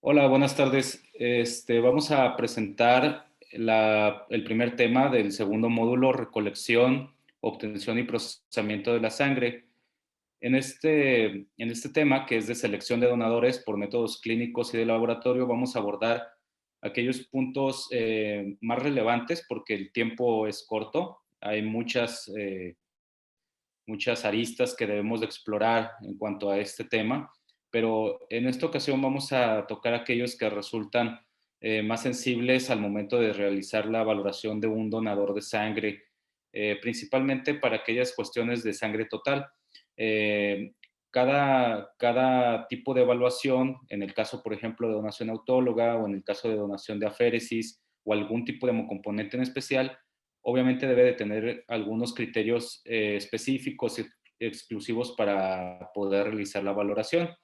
Hola, buenas tardes. Vamos a presentar el primer tema del segundo módulo, recolección, obtención y procesamiento de la sangre. En este tema, que es de selección de donadores por métodos clínicos y de laboratorio, vamos a abordar aquellos puntos más relevantes porque el tiempo es corto. Hay muchas aristas que debemos de explorar en cuanto a este tema, pero en esta ocasión vamos a tocar aquellos que resultan más sensibles al momento de realizar la valoración de un donador de sangre, principalmente para aquellas cuestiones de sangre total. Eh, cada tipo de evaluación, en el caso, por ejemplo, de donación autóloga o en el caso de donación de aféresis o algún tipo de hemocomponente en especial, obviamente debe de tener algunos criterios específicos y exclusivos para poder realizar la valoración.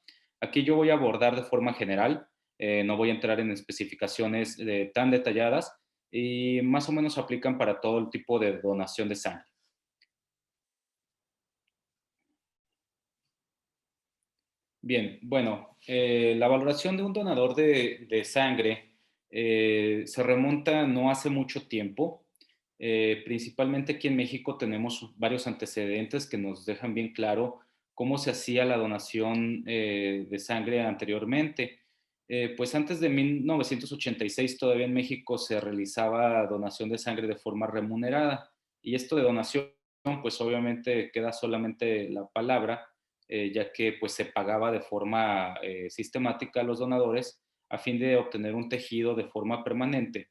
Aquí yo voy a abordar de forma general, no voy a entrar en especificaciones tan detalladas y más o menos aplican para todo el tipo de donación de sangre. Bien, bueno, la valoración de un donador de sangre se remonta no hace mucho tiempo. Principalmente aquí en México tenemos varios antecedentes que nos dejan bien claro cómo se hacía la donación de sangre anteriormente. Pues antes de 1986 todavía en México se realizaba donación de sangre de forma remunerada. Y esto de donación, pues obviamente queda solamente la palabra, ya que pues se pagaba de forma sistemática a los donadores a fin de obtener un tejido de forma permanente.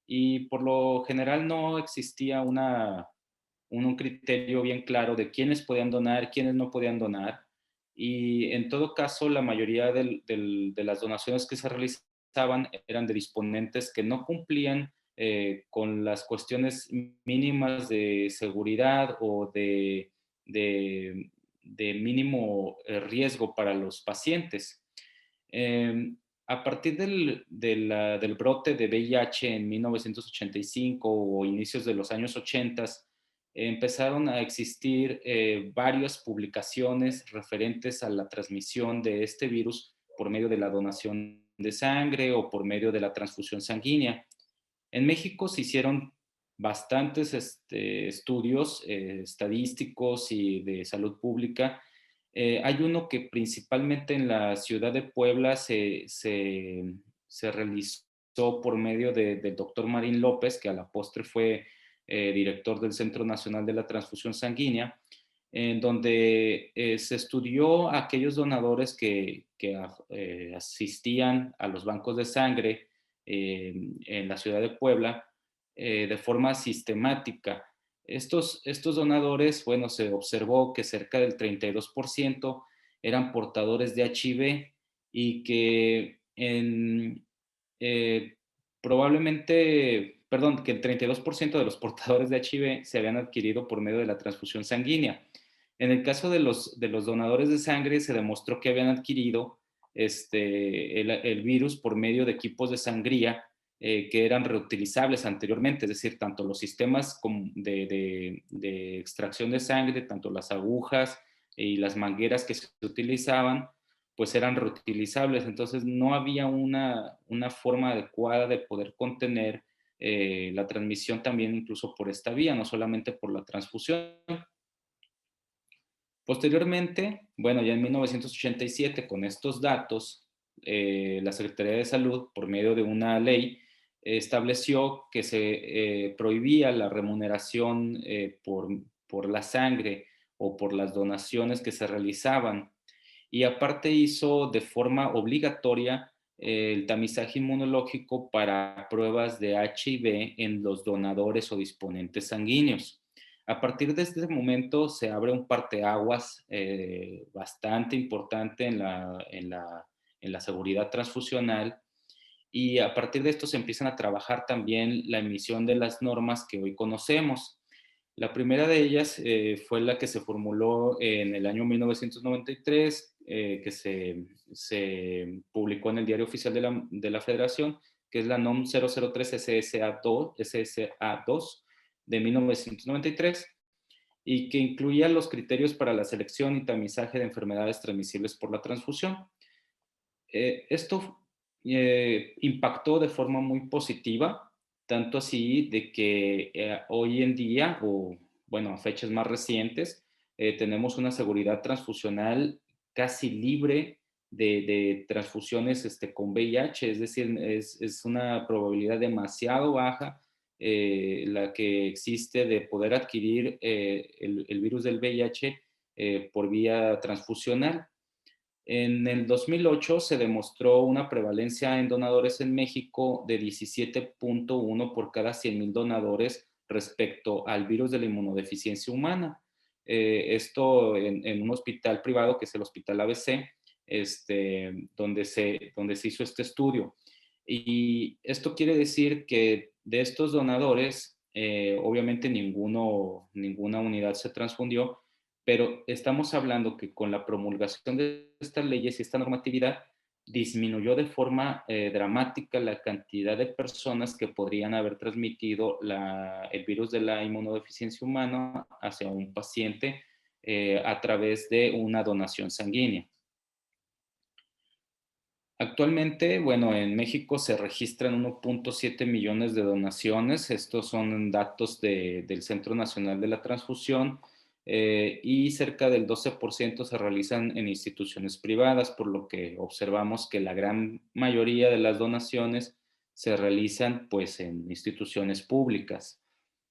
Y por lo general no existía un criterio bien claro de quiénes podían donar, quiénes no podían donar. Y en todo caso, la mayoría de las donaciones que se realizaban eran de disponentes que no cumplían con las cuestiones mínimas de seguridad o de, de mínimo riesgo para los pacientes. Eh, a partir del brote de VIH en 1985 o inicios de los años 80, empezaron a existir varias publicaciones referentes a la transmisión de este virus por medio de la donación de sangre o por medio de la transfusión sanguínea. En México se hicieron bastantes estudios estadísticos y de salud pública. Hay uno que principalmente en la ciudad de Puebla se realizó por medio del doctor Marín López, que a la postre fue director del Centro Nacional de la Transfusión Sanguínea, en donde se estudió a aquellos donadores que asistían a los bancos de sangre en la ciudad de Puebla de forma sistemática. Estos donadores, bueno, se observó que cerca del 32% eran portadores de HIV y que eh, perdón, que el 32% de los portadores de HIV se habían adquirido por medio de la transfusión sanguínea. En el caso de los donadores de sangre se demostró que habían adquirido el virus por medio de equipos de sangría que eran reutilizables anteriormente, es decir, tanto los sistemas de extracción de sangre, tanto las agujas y las mangueras que se utilizaban, pues eran reutilizables. Entonces no había una forma adecuada de poder contener la transmisión también incluso por esta vía, no solamente por la transfusión. Posteriormente, bueno, ya en 1987, con estos datos, la Secretaría de Salud, por medio de una ley, estableció que se prohibía la remuneración por la sangre o por las donaciones que se realizaban. Y aparte hizo de forma obligatoria el tamizaje inmunológico para pruebas de HIV en los donadores o disponentes sanguíneos. A partir de este momento se abre un parteaguas bastante importante en la seguridad transfusional, y a partir de esto se empiezan a trabajar también la emisión de las normas que hoy conocemos. La primera de ellas fue la que se formuló en el año 1993, que se publicó en el Diario Oficial de la Federación, que es la NOM 003 SSA2 de 1993, y que incluía los criterios para la selección y tamizaje de enfermedades transmisibles por la transfusión. Esto impactó de forma muy positiva, tanto así de que hoy en día, o bueno, a fechas más recientes, tenemos una seguridad transfusional casi libre de transfusiones con VIH, es decir, es una probabilidad demasiado baja la que existe de poder adquirir el virus del VIH por vía transfusional. En el 2008 se demostró una prevalencia en donadores en México de 17.1 por cada 100,000 donadores respecto al virus de la inmunodeficiencia humana. Esto en un hospital privado que es el Hospital ABC, donde se hizo este estudio. Y esto quiere decir que de estos donadores, obviamente ninguna unidad se transfundió, pero estamos hablando que con la promulgación de estas leyes y esta normatividad disminuyó de forma dramática la cantidad de personas que podrían haber transmitido el virus de la inmunodeficiencia humana hacia un paciente a través de una donación sanguínea. Actualmente, bueno, en México se registran 1.7 millones de donaciones. Estos son datos del Centro Nacional de la Transfusión y cerca del 12% se realizan en instituciones privadas, por lo que observamos que la gran mayoría de las donaciones se realizan pues en instituciones públicas.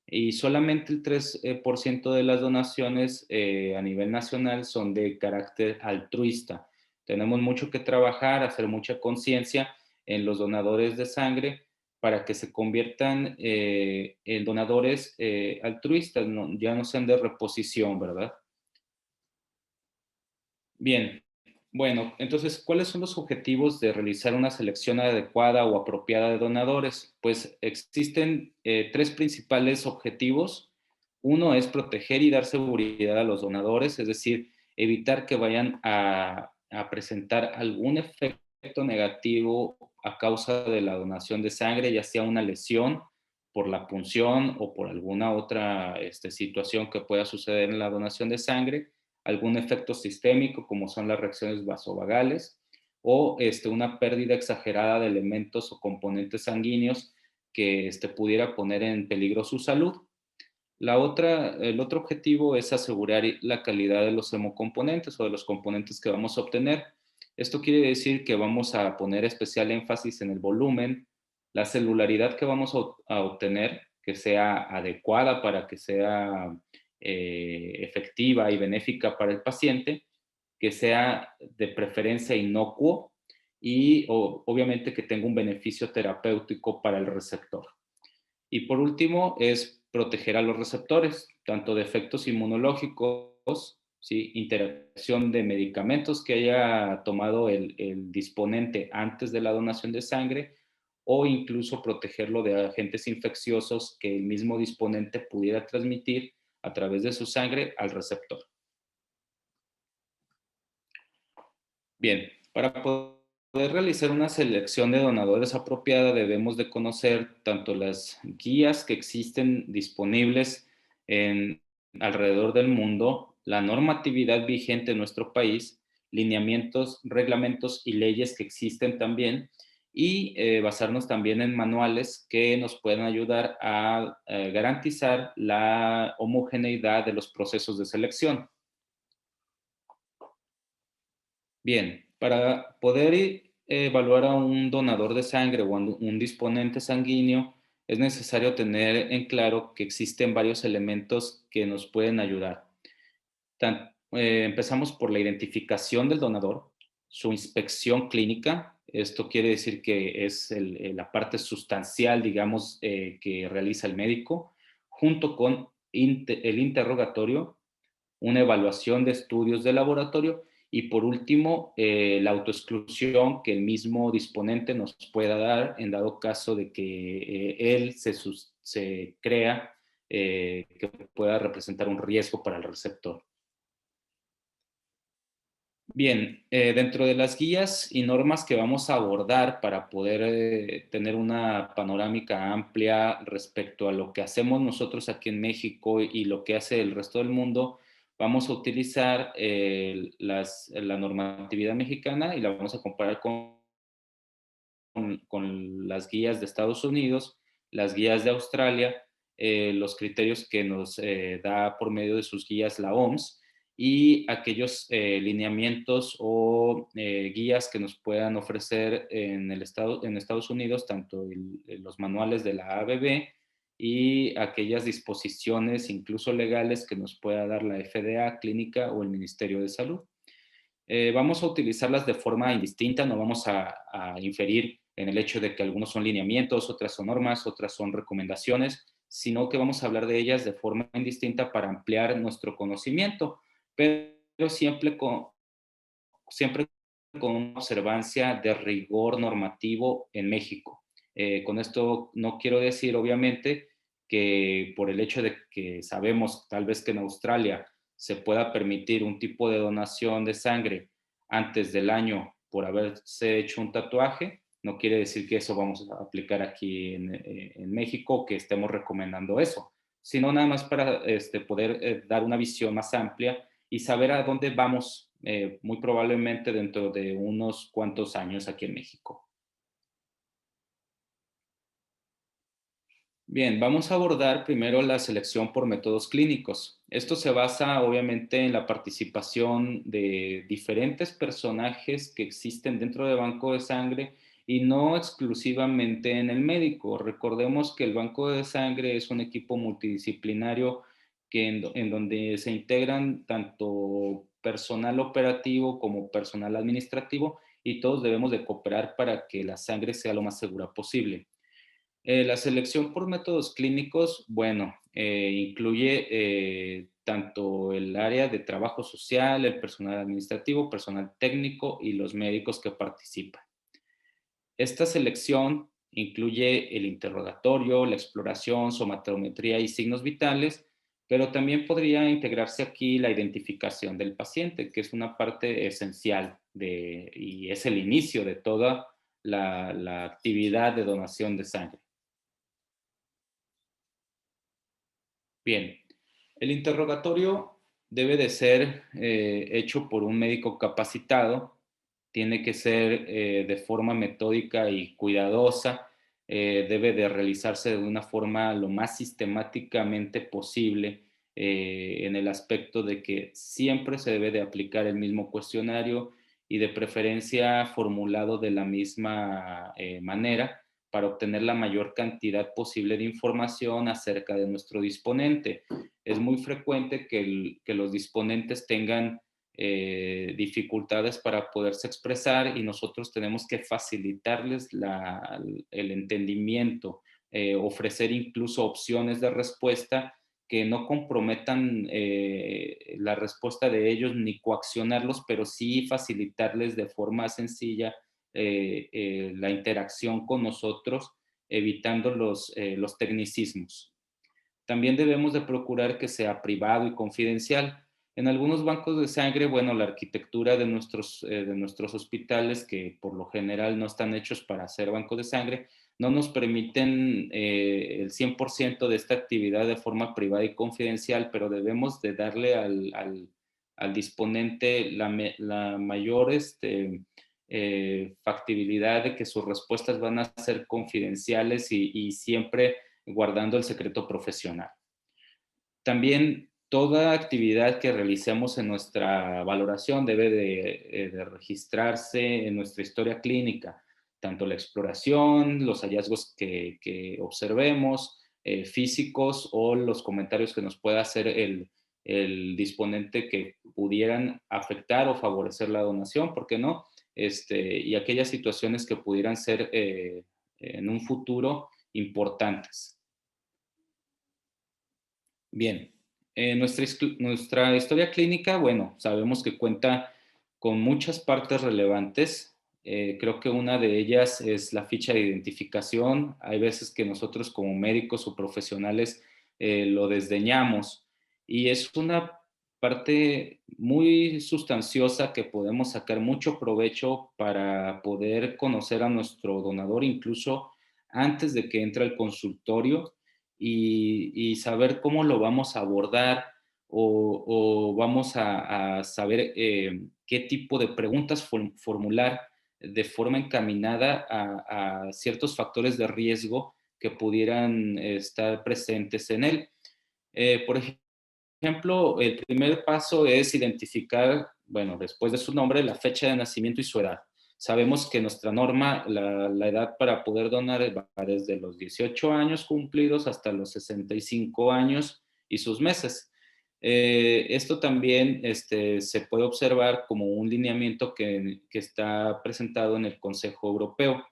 Y solamente el 3% de las donaciones a nivel nacional son de carácter altruista. Tenemos mucho que trabajar, hacer mucha conciencia en los donadores de sangre para que se conviertan en donadores altruistas, ya no sean de reposición, ¿verdad? Bien, bueno, entonces, ¿cuáles son los objetivos de realizar una selección adecuada o apropiada de donadores? Pues existen tres principales objetivos. Uno es proteger y dar seguridad a los donadores, es decir, evitar que vayan a presentar algún efecto negativo a causa de la donación de sangre, ya sea una lesión por la punción o por alguna otra situación que pueda suceder en la donación de sangre, algún efecto sistémico como son las reacciones vasovagales o una pérdida exagerada de elementos o componentes sanguíneos que pudiera poner en peligro su salud. El otro objetivo es asegurar la calidad de los hemocomponentes o de los componentes que vamos a obtener. Esto quiere decir que vamos a poner especial énfasis en el volumen, la celularidad que vamos a obtener, que sea adecuada para que sea efectiva y benéfica para el paciente, que sea de preferencia inocuo y obviamente que tenga un beneficio terapéutico para el receptor. Y por último, es proteger a los receptores, tanto de efectos inmunológicos, ¿sí? Interacción de medicamentos que haya tomado el disponente antes de la donación de sangre, o incluso protegerlo de agentes infecciosos que el mismo disponente pudiera transmitir a través de su sangre al receptor. Bien, para poder realizar una selección de donadores apropiada debemos de conocer tanto las guías que existen disponibles alrededor del mundo, la normatividad vigente en nuestro país, lineamientos, reglamentos y leyes que existen también, y basarnos también en manuales que nos puedan ayudar a garantizar la homogeneidad de los procesos de selección. Bien, para poder evaluar a un donador de sangre o a un disponente sanguíneo, es necesario tener en claro que existen varios elementos que nos pueden ayudar. Empezamos por la identificación del donador, su inspección clínica. Esto quiere decir que es la parte sustancial, digamos, que realiza el médico, junto con el interrogatorio, una evaluación de estudios de laboratorio y por último, la autoexclusión que el mismo disponente nos pueda dar en dado caso de que él se crea que pueda representar un riesgo para el receptor. Bien, dentro de las guías y normas que vamos a abordar para poder tener una panorámica amplia respecto a lo que hacemos nosotros aquí en México y lo que hace el resto del mundo, vamos a utilizar la normatividad mexicana y la vamos a comparar con con las guías de Estados Unidos, las guías de Australia, los criterios que nos da por medio de sus guías la OMS y aquellos lineamientos o guías que nos puedan ofrecer en Estados Unidos, tanto los manuales de la ABB y aquellas disposiciones, incluso legales, que nos pueda dar la FDA clínica o el Ministerio de Salud. Vamos a utilizarlas de forma indistinta, no vamos a inferir en el hecho de que algunos son lineamientos, otras son normas, otras son recomendaciones, sino que vamos a hablar de ellas de forma indistinta para ampliar nuestro conocimiento, pero siempre con una observancia de rigor normativo en México. Con esto no quiero decir, obviamente, que por el hecho de que sabemos tal vez que en Australia se pueda permitir un tipo de donación de sangre antes del año por haberse hecho un tatuaje, no quiere decir que eso vamos a aplicar aquí en México, que estemos recomendando eso, sino nada más para poder dar una visión más amplia y saber a dónde vamos muy probablemente dentro de unos cuantos años aquí en México. Bien, vamos a abordar primero la selección por métodos clínicos. Esto se basa obviamente en la participación de diferentes personajes que existen dentro del banco de sangre y no exclusivamente en el médico. Recordemos que el banco de sangre es un equipo multidisciplinario en donde se integran tanto personal operativo como personal administrativo y todos debemos de cooperar para que la sangre sea lo más segura posible. La selección por métodos clínicos, bueno, incluye tanto el área de trabajo social, el personal administrativo, personal técnico y los médicos que participan. Esta selección incluye el interrogatorio, la exploración, somatometría y signos vitales, pero también podría integrarse aquí la identificación del paciente, que es una parte esencial y es el inicio de toda la actividad de donación de sangre. Bien, el interrogatorio debe de ser hecho por un médico capacitado, tiene que ser de forma metódica y cuidadosa, debe de realizarse de una forma lo más sistemáticamente posible en el aspecto de que siempre se debe de aplicar el mismo cuestionario y de preferencia formulado de la misma manera para obtener la mayor cantidad posible de información acerca de nuestro disponente. Es muy frecuente que los disponentes tengan dificultades para poderse expresar y nosotros tenemos que facilitarles el entendimiento, ofrecer incluso opciones de respuesta que no comprometan la respuesta de ellos ni coaccionarlos, pero sí facilitarles de forma sencilla la interacción con nosotros, evitando los tecnicismos. También debemos de procurar que sea privado y confidencial. En algunos bancos de sangre, bueno, la arquitectura de nuestros hospitales, que por lo general no están hechos para hacer bancos de sangre, no nos permiten el 100% de esta actividad de forma privada y confidencial, pero debemos de darle al disponente la mayor factibilidad de que sus respuestas van a ser confidenciales y siempre guardando el secreto profesional. También toda actividad que realicemos en nuestra valoración debe de registrarse en nuestra historia clínica, tanto la exploración, los hallazgos que observemos, físicos o los comentarios que nos pueda hacer el disponente que pudieran afectar o favorecer la donación, ¿por qué no? Y aquellas situaciones que pudieran ser en un futuro importantes. Bien, nuestra historia clínica, bueno, sabemos que cuenta con muchas partes relevantes. Creo que una de ellas es la ficha de identificación. Hay veces que nosotros como médicos o profesionales lo desdeñamos y es una parte muy sustanciosa que podemos sacar mucho provecho para poder conocer a nuestro donador incluso antes de que entre al consultorio y saber cómo lo vamos a abordar o vamos a saber qué tipo de preguntas formular de forma encaminada a ciertos factores de riesgo que pudieran estar presentes en él. Por ejemplo, el primer paso es identificar, bueno, después de su nombre, la fecha de nacimiento y su edad. Sabemos que nuestra norma, la edad para poder donar va desde los 18 años cumplidos hasta los 65 años y sus meses. Esto también se puede observar como un lineamiento que está presentado en el Consejo Europeo,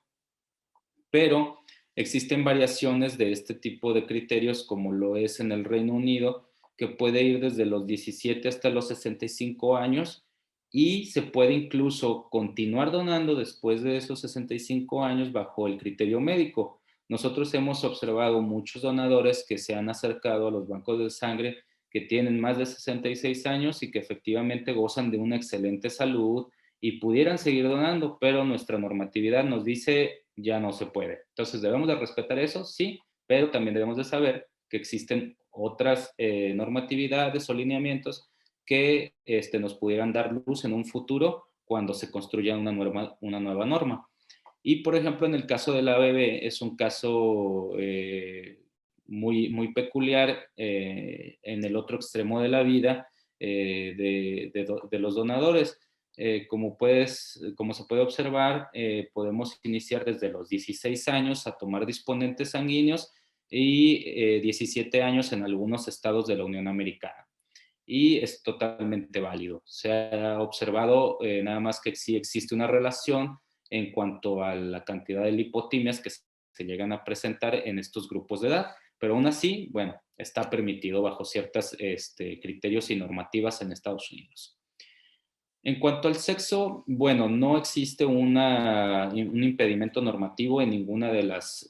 pero existen variaciones de este tipo de criterios, como lo es en el Reino Unido, que puede ir desde los 17 hasta los 65 años y se puede incluso continuar donando después de esos 65 años bajo el criterio médico. Nosotros hemos observado muchos donadores que se han acercado a los bancos de sangre que tienen más de 66 años y que efectivamente gozan de una excelente salud y pudieran seguir donando, pero nuestra normatividad nos dice ya no se puede. Entonces, ¿debemos de respetar eso? Sí, pero también debemos de saber que existen otras normatividades o lineamientos que nos pudieran dar luz en un futuro cuando se construya una nueva norma. Y, por ejemplo, en el caso de la bebé es un caso muy peculiar en el otro extremo de la vida de los donadores. Como se puede observar, podemos iniciar desde los 16 años a tomar disponentes sanguíneos y 17 años en algunos estados de la Unión Americana. Y es totalmente válido. Se ha observado nada más que sí existe una relación en cuanto a la cantidad de lipotimias que se llegan a presentar en estos grupos de edad, pero aún así, bueno, está permitido bajo ciertos criterios y normativas en Estados Unidos. En cuanto al sexo, bueno, no existe un impedimento normativo en ninguna de los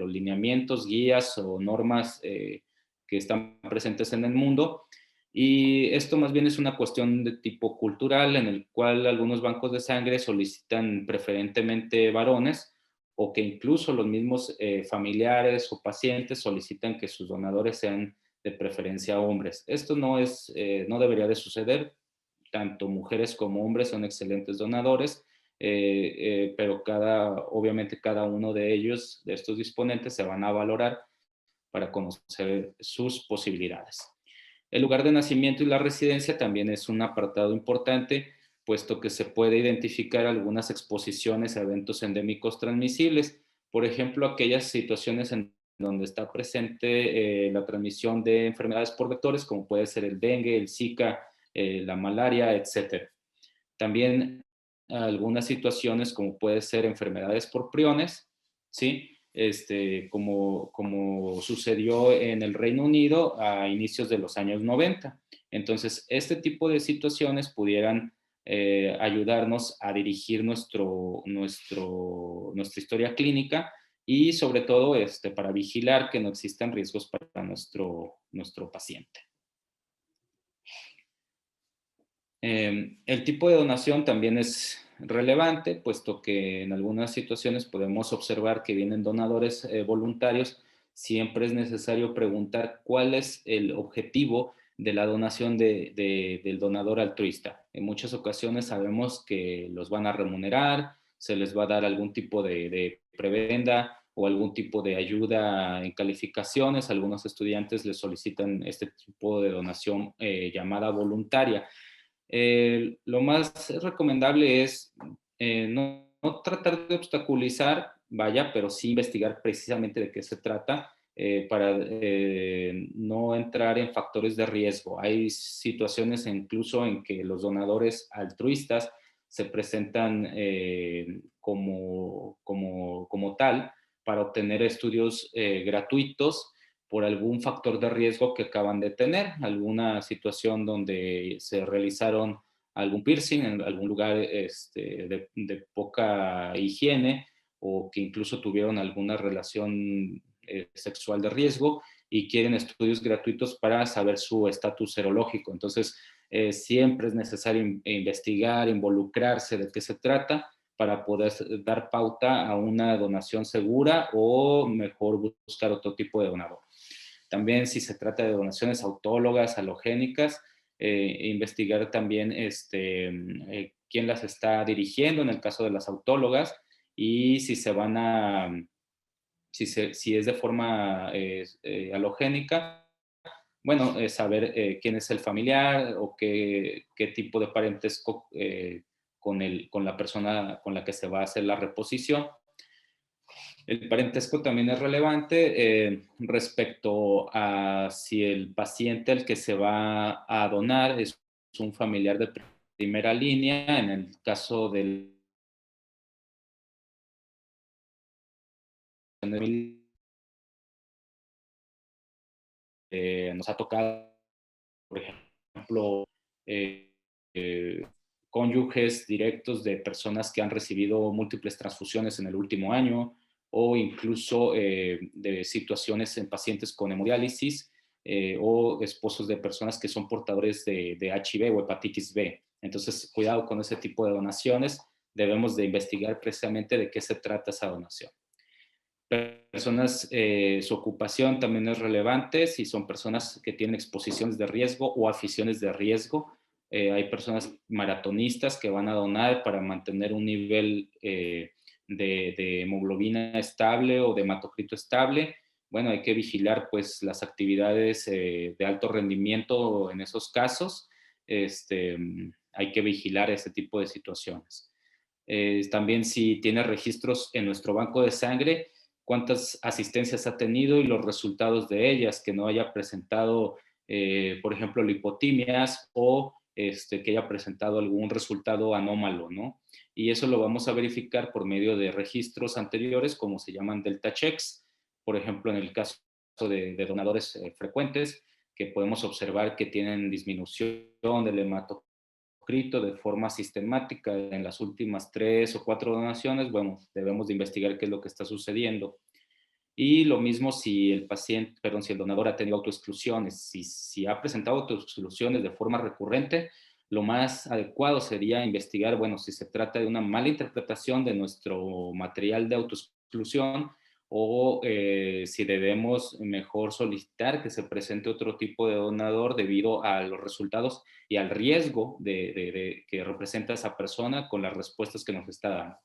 lineamientos, guías o normas que están presentes en el mundo. Y esto más bien es una cuestión de tipo cultural, en el cual algunos bancos de sangre solicitan preferentemente varones, o que incluso los mismos familiares o pacientes solicitan que sus donadores sean de preferencia hombres. Esto no debería de suceder. Tanto mujeres como hombres son excelentes donadores, pero obviamente cada uno de ellos, de estos disponentes, se van a valorar para conocer sus posibilidades. El lugar de nacimiento y la residencia también es un apartado importante, puesto que se puede identificar algunas exposiciones a eventos endémicos transmisibles. Por ejemplo, aquellas situaciones en donde está presente la transmisión de enfermedades por vectores, como puede ser el dengue, el Zika, la malaria, etcétera. También algunas situaciones como puede ser enfermedades por priones, ¿sí? Como sucedió en el Reino Unido a inicios de los años 90. Entonces, este tipo de situaciones pudieran ayudarnos a dirigir nuestra historia clínica y sobre todo para vigilar que no existan riesgos para nuestro paciente. El tipo de donación también es relevante, puesto que en algunas situaciones podemos observar que vienen donadores voluntarios. Siempre es necesario preguntar cuál es el objetivo de la donación del donador altruista. En muchas ocasiones sabemos que los van a remunerar, se les va a dar algún tipo de prebenda o algún tipo de ayuda en calificaciones. Algunos estudiantes les solicitan este tipo de donación llamada voluntaria. Lo más recomendable es no tratar de obstaculizar, vaya, pero sí investigar precisamente de qué se trata para no entrar en factores de riesgo. Hay situaciones incluso en que los donadores altruistas se presentan como tal para obtener estudios gratuitos por algún factor de riesgo que acaban de tener, alguna situación donde se realizaron algún piercing en algún lugar de poca higiene o que incluso tuvieron alguna relación sexual de riesgo y quieren estudios gratuitos para saber su estatus serológico. Entonces, siempre es necesario investigar, involucrarse de qué se trata para poder dar pauta a una donación segura o mejor buscar otro tipo de donador. También si se trata de donaciones autólogas, halogénicas, investigar también quién las está dirigiendo en el caso de las autólogas y si se van a, si es de forma halogénica, bueno, saber quién es el familiar o qué tipo de parentesco con la persona con la que se va a hacer la reposición. El parentesco también es relevante respecto a si el paciente al que se va a donar es un familiar de primera línea. En el caso del nos ha tocado, por ejemplo, eh, eh, cónyuges directos de personas que han recibido múltiples transfusiones en el último año o incluso de situaciones en pacientes con hemodiálisis o esposos de personas que son portadores de HIV o hepatitis B. Entonces, cuidado con ese tipo de donaciones. Debemos de investigar precisamente de qué se trata esa donación. Personas, su ocupación también es relevante, si son personas que tienen exposiciones de riesgo o aficiones de riesgo. Hay personas maratonistas que van a donar para mantener un nivel de hemoglobina estable o de hematocrito estable. Bueno, hay que vigilar pues las actividades de alto rendimiento en esos casos. Hay que vigilar ese tipo de situaciones. También si tiene registros en nuestro banco de sangre, cuántas asistencias ha tenido y los resultados de ellas, que no haya presentado, por ejemplo, lipotimias o que haya presentado algún resultado anómalo, ¿no? Y eso lo vamos a verificar por medio de registros anteriores, como se llaman delta checks, por ejemplo, en el caso de donadores frecuentes, que podemos observar que tienen disminución del hematocrito de forma sistemática en las últimas 3 o 4 donaciones. Bueno, debemos de investigar qué es lo que está sucediendo. Y lo mismo si el paciente, perdón, si el donador ha tenido autoexclusiones, si ha presentado autoexclusiones de forma recurrente, lo más adecuado sería investigar, bueno, si se trata de una mala interpretación de nuestro material de autoexclusión o si debemos mejor solicitar que se presente otro tipo de donador debido a los resultados y al riesgo que representa esa persona con las respuestas que nos está dando.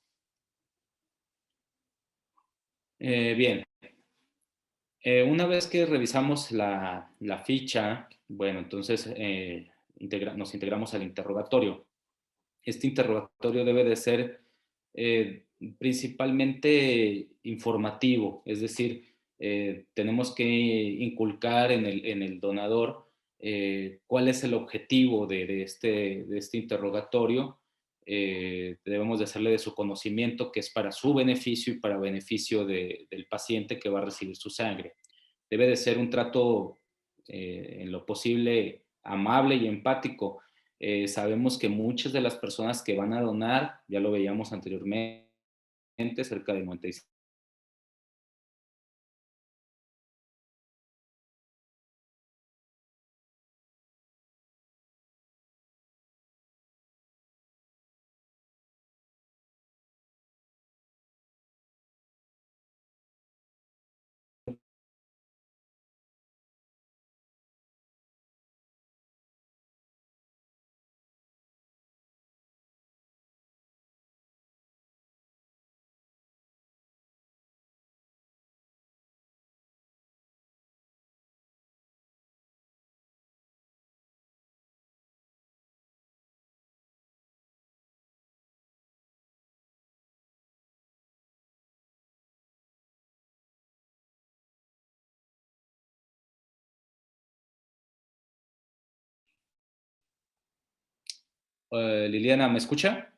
Bien, una vez que revisamos la ficha, bueno, entonces nos integramos al interrogatorio. Este interrogatorio debe de ser principalmente informativo, es decir, tenemos que inculcar en el donador cuál es el objetivo de este interrogatorio. Debemos de hacerle de su conocimiento que es para su beneficio y para beneficio del paciente que va a recibir su sangre. Debe de ser un trato en lo posible amable y empático. Sabemos que muchas de las personas que van a donar, ya lo veíamos anteriormente, cerca del 96%. Liliana, ¿me escucha?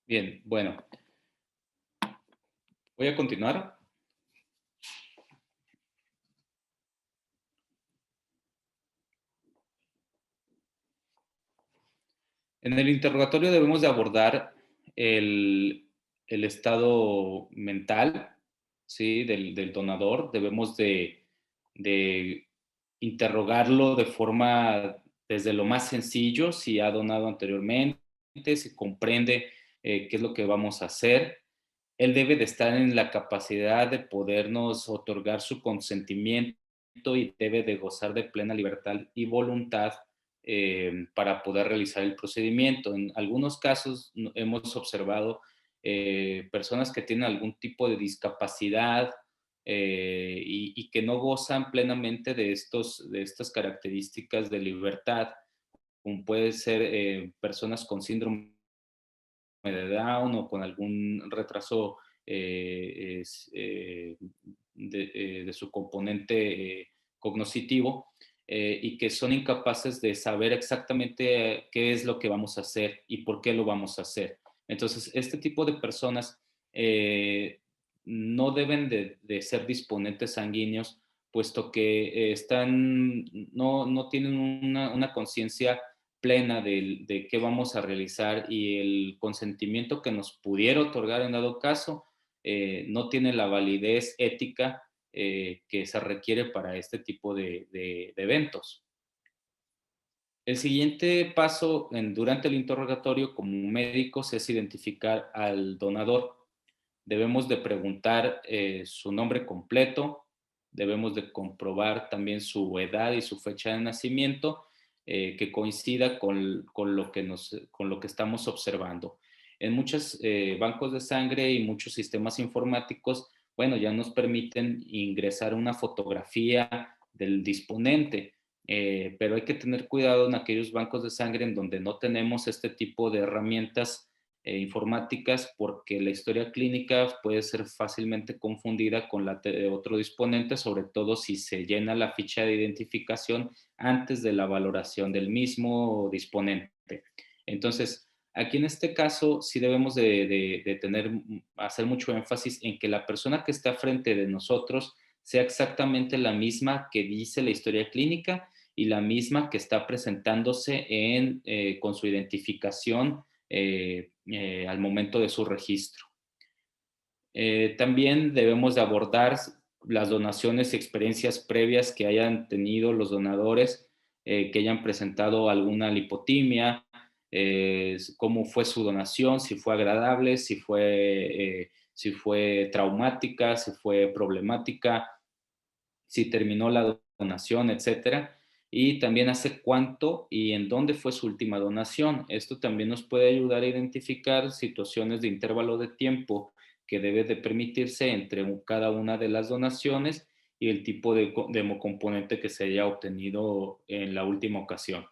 Bien, bueno, voy a continuar. En el interrogatorio debemos de abordar el estado mental, ¿sí? Del donador. Debemos de interrogarlo de forma desde lo más sencillo, si ha donado anteriormente, si comprende qué es lo que vamos a hacer. Él debe de estar en la capacidad de podernos otorgar su consentimiento y debe de gozar de plena libertad y voluntad para poder realizar el procedimiento. En algunos casos hemos observado personas que tienen algún tipo de discapacidad y que no gozan plenamente de estas características de libertad, como puede ser personas con síndrome de Down o con algún retraso de su componente cognitivo y que son incapaces de saber exactamente qué es lo que vamos a hacer y por qué lo vamos a hacer. Entonces, este tipo de personas no deben de ser disponentes sanguíneos, puesto que no tienen una conciencia plena de qué vamos a realizar y el consentimiento que nos pudiera otorgar en dado caso no tiene la validez ética que se requiere para este tipo de eventos. El siguiente paso durante el interrogatorio como médicos es identificar al donador. Debemos de preguntar su nombre completo, debemos de comprobar también su edad y su fecha de nacimiento que coincida con lo que estamos observando. En muchos bancos de sangre y muchos sistemas informáticos, bueno, ya nos permiten ingresar una fotografía del disponente, pero hay que tener cuidado en aquellos bancos de sangre en donde no tenemos este tipo de herramientas informáticas porque la historia clínica puede ser fácilmente confundida con la de otro disponente, sobre todo si se llena la ficha de identificación antes de la valoración del mismo disponente. Entonces, aquí en este caso sí debemos hacer mucho énfasis en que la persona que está frente de nosotros sea exactamente la misma que dice la historia clínica y la misma que está presentándose con su identificación al momento de su registro. También debemos de abordar las donaciones y experiencias previas que hayan tenido los donadores, que hayan presentado alguna lipotimia, cómo fue su donación, si fue agradable, si fue traumática, si fue problemática, si terminó la donación, etcétera. Y también hace cuánto y en dónde fue su última donación. Esto también nos puede ayudar a identificar situaciones de intervalo de tiempo que debe de permitirse entre cada una de las donaciones y el tipo de componente que se haya obtenido en la última ocasión.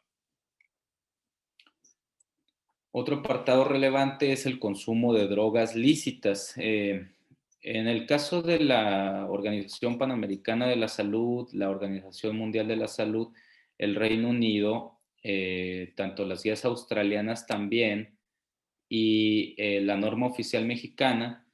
Otro apartado relevante es el consumo de drogas lícitas. En el caso de la Organización Panamericana de la Salud, la Organización Mundial de la Salud, el Reino Unido, tanto las guías australianas también y la norma oficial mexicana,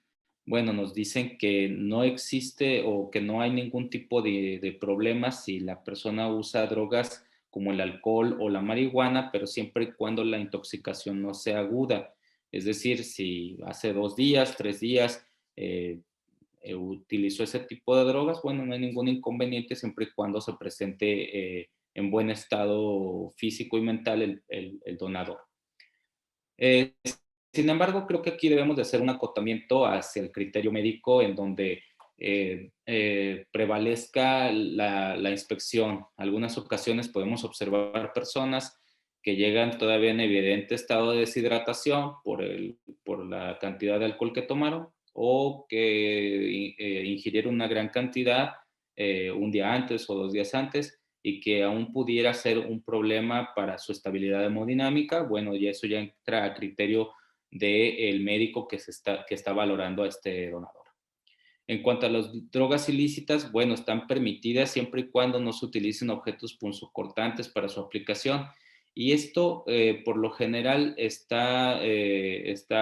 bueno, nos dicen que no existe o que no hay ningún tipo de problema si la persona usa drogas como el alcohol o la marihuana, pero siempre y cuando la intoxicación no sea aguda. Es decir, si hace 2 días, 3 días utilizó ese tipo de drogas, bueno, no hay ningún inconveniente siempre y cuando se presente en buen estado físico y mental el donador. Eh, Sin embargo, creo que aquí debemos de hacer un acotamiento hacia el criterio médico en donde prevalezca la inspección. Algunas ocasiones podemos observar personas que llegan todavía en evidente estado de deshidratación por la cantidad de alcohol que tomaron o que ingirieron una gran cantidad un día antes o 2 días antes y que aún pudiera ser un problema para su estabilidad hemodinámica, bueno, y eso ya entra a criterio del médico que está valorando a este donador. En cuanto a las drogas ilícitas, bueno, están permitidas siempre y cuando no se utilicen objetos punzocortantes para su aplicación. Y esto, por lo general, está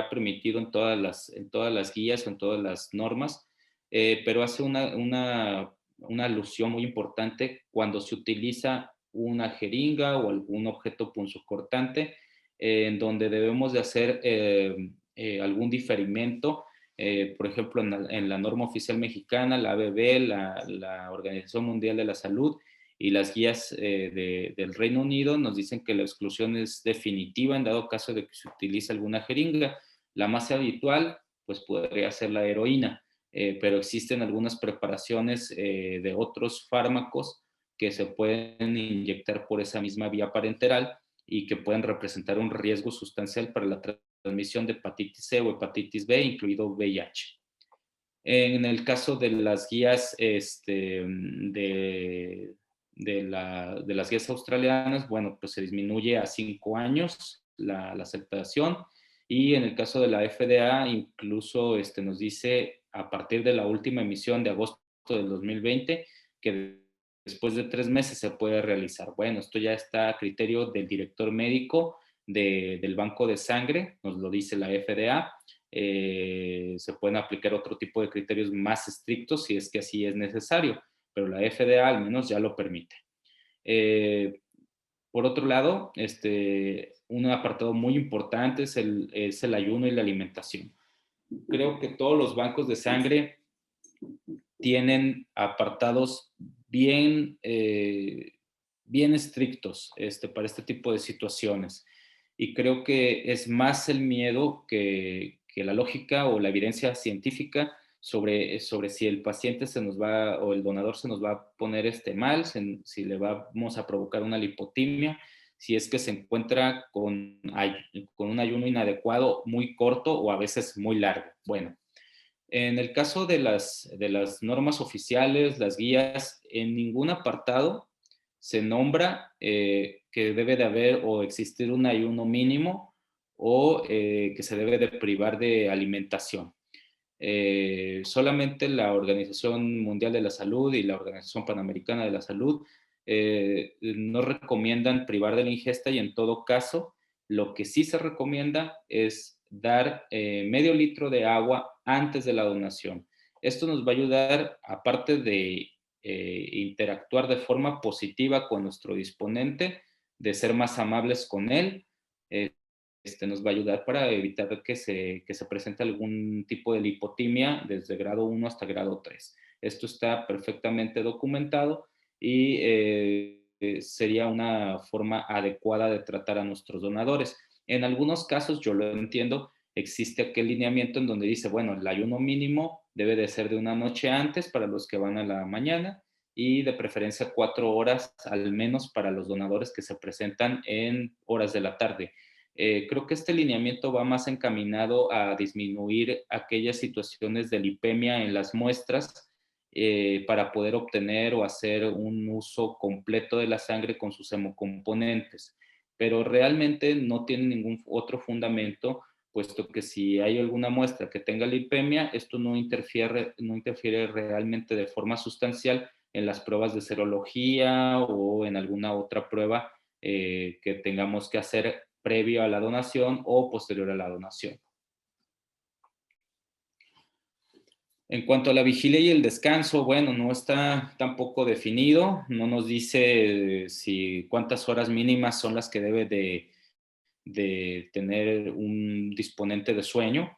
permitido en todas las guías o en todas las normas, pero hace una alusión muy importante cuando se utiliza una jeringa o algún objeto punzocortante, en donde debemos de hacer algún diferimento por ejemplo, en la norma oficial mexicana, la ABB, la Organización Mundial de la Salud y las guías del Reino Unido nos dicen que la exclusión es definitiva en dado caso de que se utilice alguna jeringa. La más habitual, pues podría ser la heroína, pero existen algunas preparaciones de otros fármacos que se pueden inyectar por esa misma vía parenteral y que pueden representar un riesgo sustancial para la transmisión de hepatitis C o hepatitis B, incluido VIH. En el caso de las guías de las guías australianas, bueno, pues se disminuye a 5 años la aceptación, y en el caso de la FDA incluso nos dice a partir de la última emisión de agosto del 2020 que después de 3 meses se puede realizar. Bueno, esto ya está a criterio del director médico del banco de sangre, nos lo dice la FDA. Se pueden aplicar otro tipo de criterios más estrictos si es que así es necesario, pero la FDA al menos ya lo permite. Por otro lado, un apartado muy importante es el ayuno y la alimentación. Creo que todos los bancos de sangre tienen apartados bien estrictos para este tipo de situaciones. Y creo que es más el miedo que la lógica o la evidencia científica sobre si el paciente se nos va o el donador se nos va a poner mal, si le vamos a provocar una lipotimia, si es que se encuentra con un ayuno inadecuado muy corto o a veces muy largo. Bueno, en el caso de las normas oficiales, las guías, en ningún apartado se nombra que debe de haber o existir un ayuno mínimo o que se debe de privar de alimentación. Solamente la Organización Mundial de la Salud y la Organización Panamericana de la Salud no recomiendan privar de la ingesta, y en todo caso, lo que sí se recomienda es dar medio litro de agua antes de la donación. Esto nos va a ayudar, aparte de interactuar de forma positiva con nuestro disponente, de ser más amables con él. Nos va a ayudar para evitar que se presente algún tipo de lipotimia desde grado 1 hasta grado 3. Esto está perfectamente documentado y sería una forma adecuada de tratar a nuestros donadores. En algunos casos, yo lo entiendo, existe aquel lineamiento en donde dice, bueno, el ayuno mínimo debe de ser de una noche antes para los que van a la mañana y de preferencia 4 horas al menos para los donadores que se presentan en horas de la tarde. Creo que este lineamiento va más encaminado a disminuir aquellas situaciones de lipemia en las muestras para poder obtener o hacer un uso completo de la sangre con sus hemocomponentes. Pero realmente no tiene ningún otro fundamento, puesto que si hay alguna muestra que tenga lipemia, esto no interfiere realmente de forma sustancial en las pruebas de serología o en alguna otra prueba que tengamos que hacer previo a la donación o posterior a la donación. En cuanto a la vigilia y el descanso, bueno, no está tampoco definido, no nos dice si cuántas horas mínimas son las que debe de tener un disponente de sueño.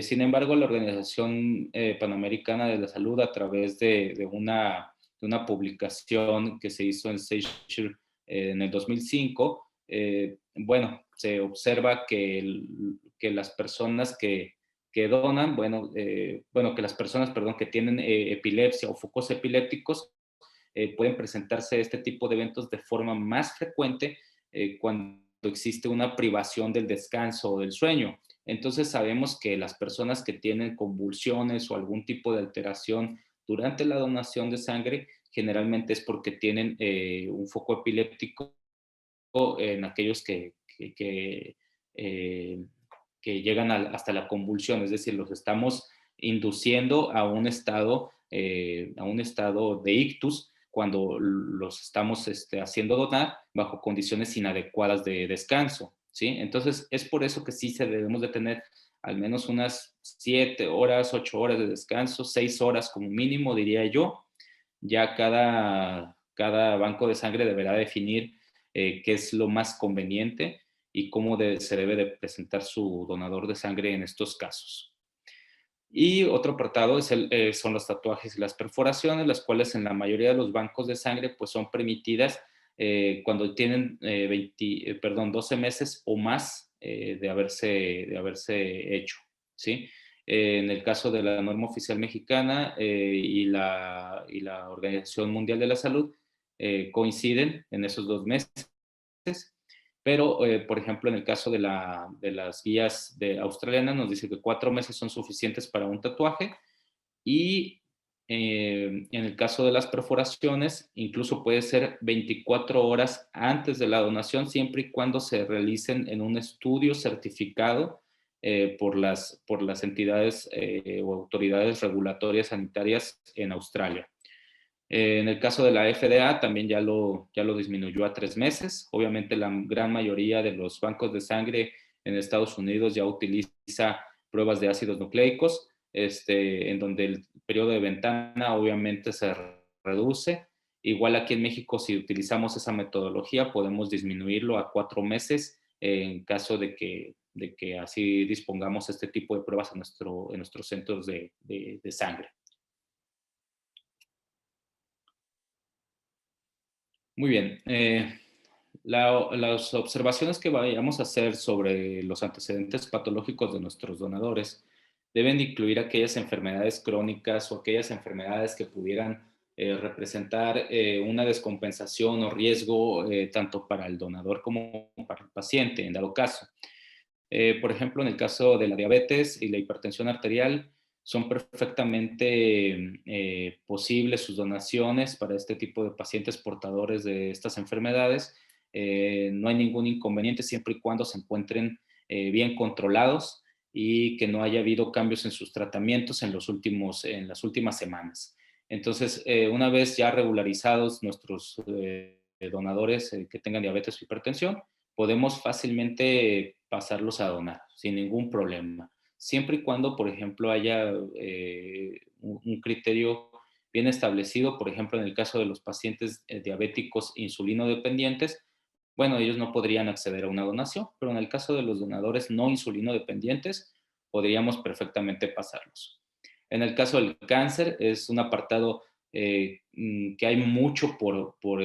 Sin embargo, la Organización Panamericana de la Salud, a través de una publicación que se hizo en Nature en el 2005, bueno, se observa que las personas que donan, que las personas, perdón, que tienen epilepsia o focos epilépticos pueden presentarse este tipo de eventos de forma más frecuente cuando existe una privación del descanso o del sueño. Entonces sabemos que las personas que tienen convulsiones o algún tipo de alteración durante la donación de sangre generalmente es porque tienen un foco epiléptico en aquellos eh, que llegan hasta la convulsión, es decir, los estamos induciendo a un estado de ictus cuando los estamos haciendo donar bajo condiciones inadecuadas de descanso, ¿sí? Entonces, es por eso que sí debemos de tener al menos unas 7 horas, 8 horas de descanso, 6 horas como mínimo, diría yo. Ya cada banco de sangre deberá definir qué es lo más conveniente y cómo se debe de presentar su donador de sangre en estos casos. Y otro apartado son los tatuajes y las perforaciones, las cuales en la mayoría de los bancos de sangre pues son permitidas cuando tienen 12 meses o más de haberse hecho, ¿sí? En el caso de la norma oficial mexicana y la Organización Mundial de la Salud, coinciden en esos 2 meses, pero, por ejemplo, en el caso de las guías australianas nos dice que 4 meses son suficientes para un tatuaje y en el caso de las perforaciones, incluso puede ser 24 horas antes de la donación, siempre y cuando se realicen en un estudio certificado por las entidades o autoridades regulatorias sanitarias en Australia. En el caso de la FDA también ya lo disminuyó a 3 meses. Obviamente la gran mayoría de los bancos de sangre en Estados Unidos ya utiliza pruebas de ácidos nucleicos, en donde el periodo de ventana obviamente se reduce. Igual aquí en México, si utilizamos esa metodología, podemos disminuirlo a 4 meses en caso de que así dispongamos este tipo de pruebas en nuestros centros de sangre. Muy bien. Las observaciones que vayamos a hacer sobre los antecedentes patológicos de nuestros donadores deben incluir aquellas enfermedades crónicas o aquellas enfermedades que pudieran representar una descompensación o riesgo tanto para el donador como para el paciente, en dado caso. Por ejemplo, en el caso de la diabetes y la hipertensión arterial, son perfectamente posibles sus donaciones para este tipo de pacientes portadores de estas enfermedades. No hay ningún inconveniente siempre y cuando se encuentren bien controlados y que no haya habido cambios en sus tratamientos en las últimas semanas. Entonces, una vez ya regularizados nuestros donadores que tengan diabetes o hipertensión, podemos fácilmente pasarlos a donar sin ningún problema, siempre y cuando, por ejemplo, haya un criterio bien establecido. Por ejemplo, en el caso de los pacientes diabéticos insulino dependientes, bueno, ellos no podrían acceder a una donación, pero en el caso de los donadores no insulino dependientes, podríamos perfectamente pasarlos. En el caso del cáncer, es un apartado que hay mucho por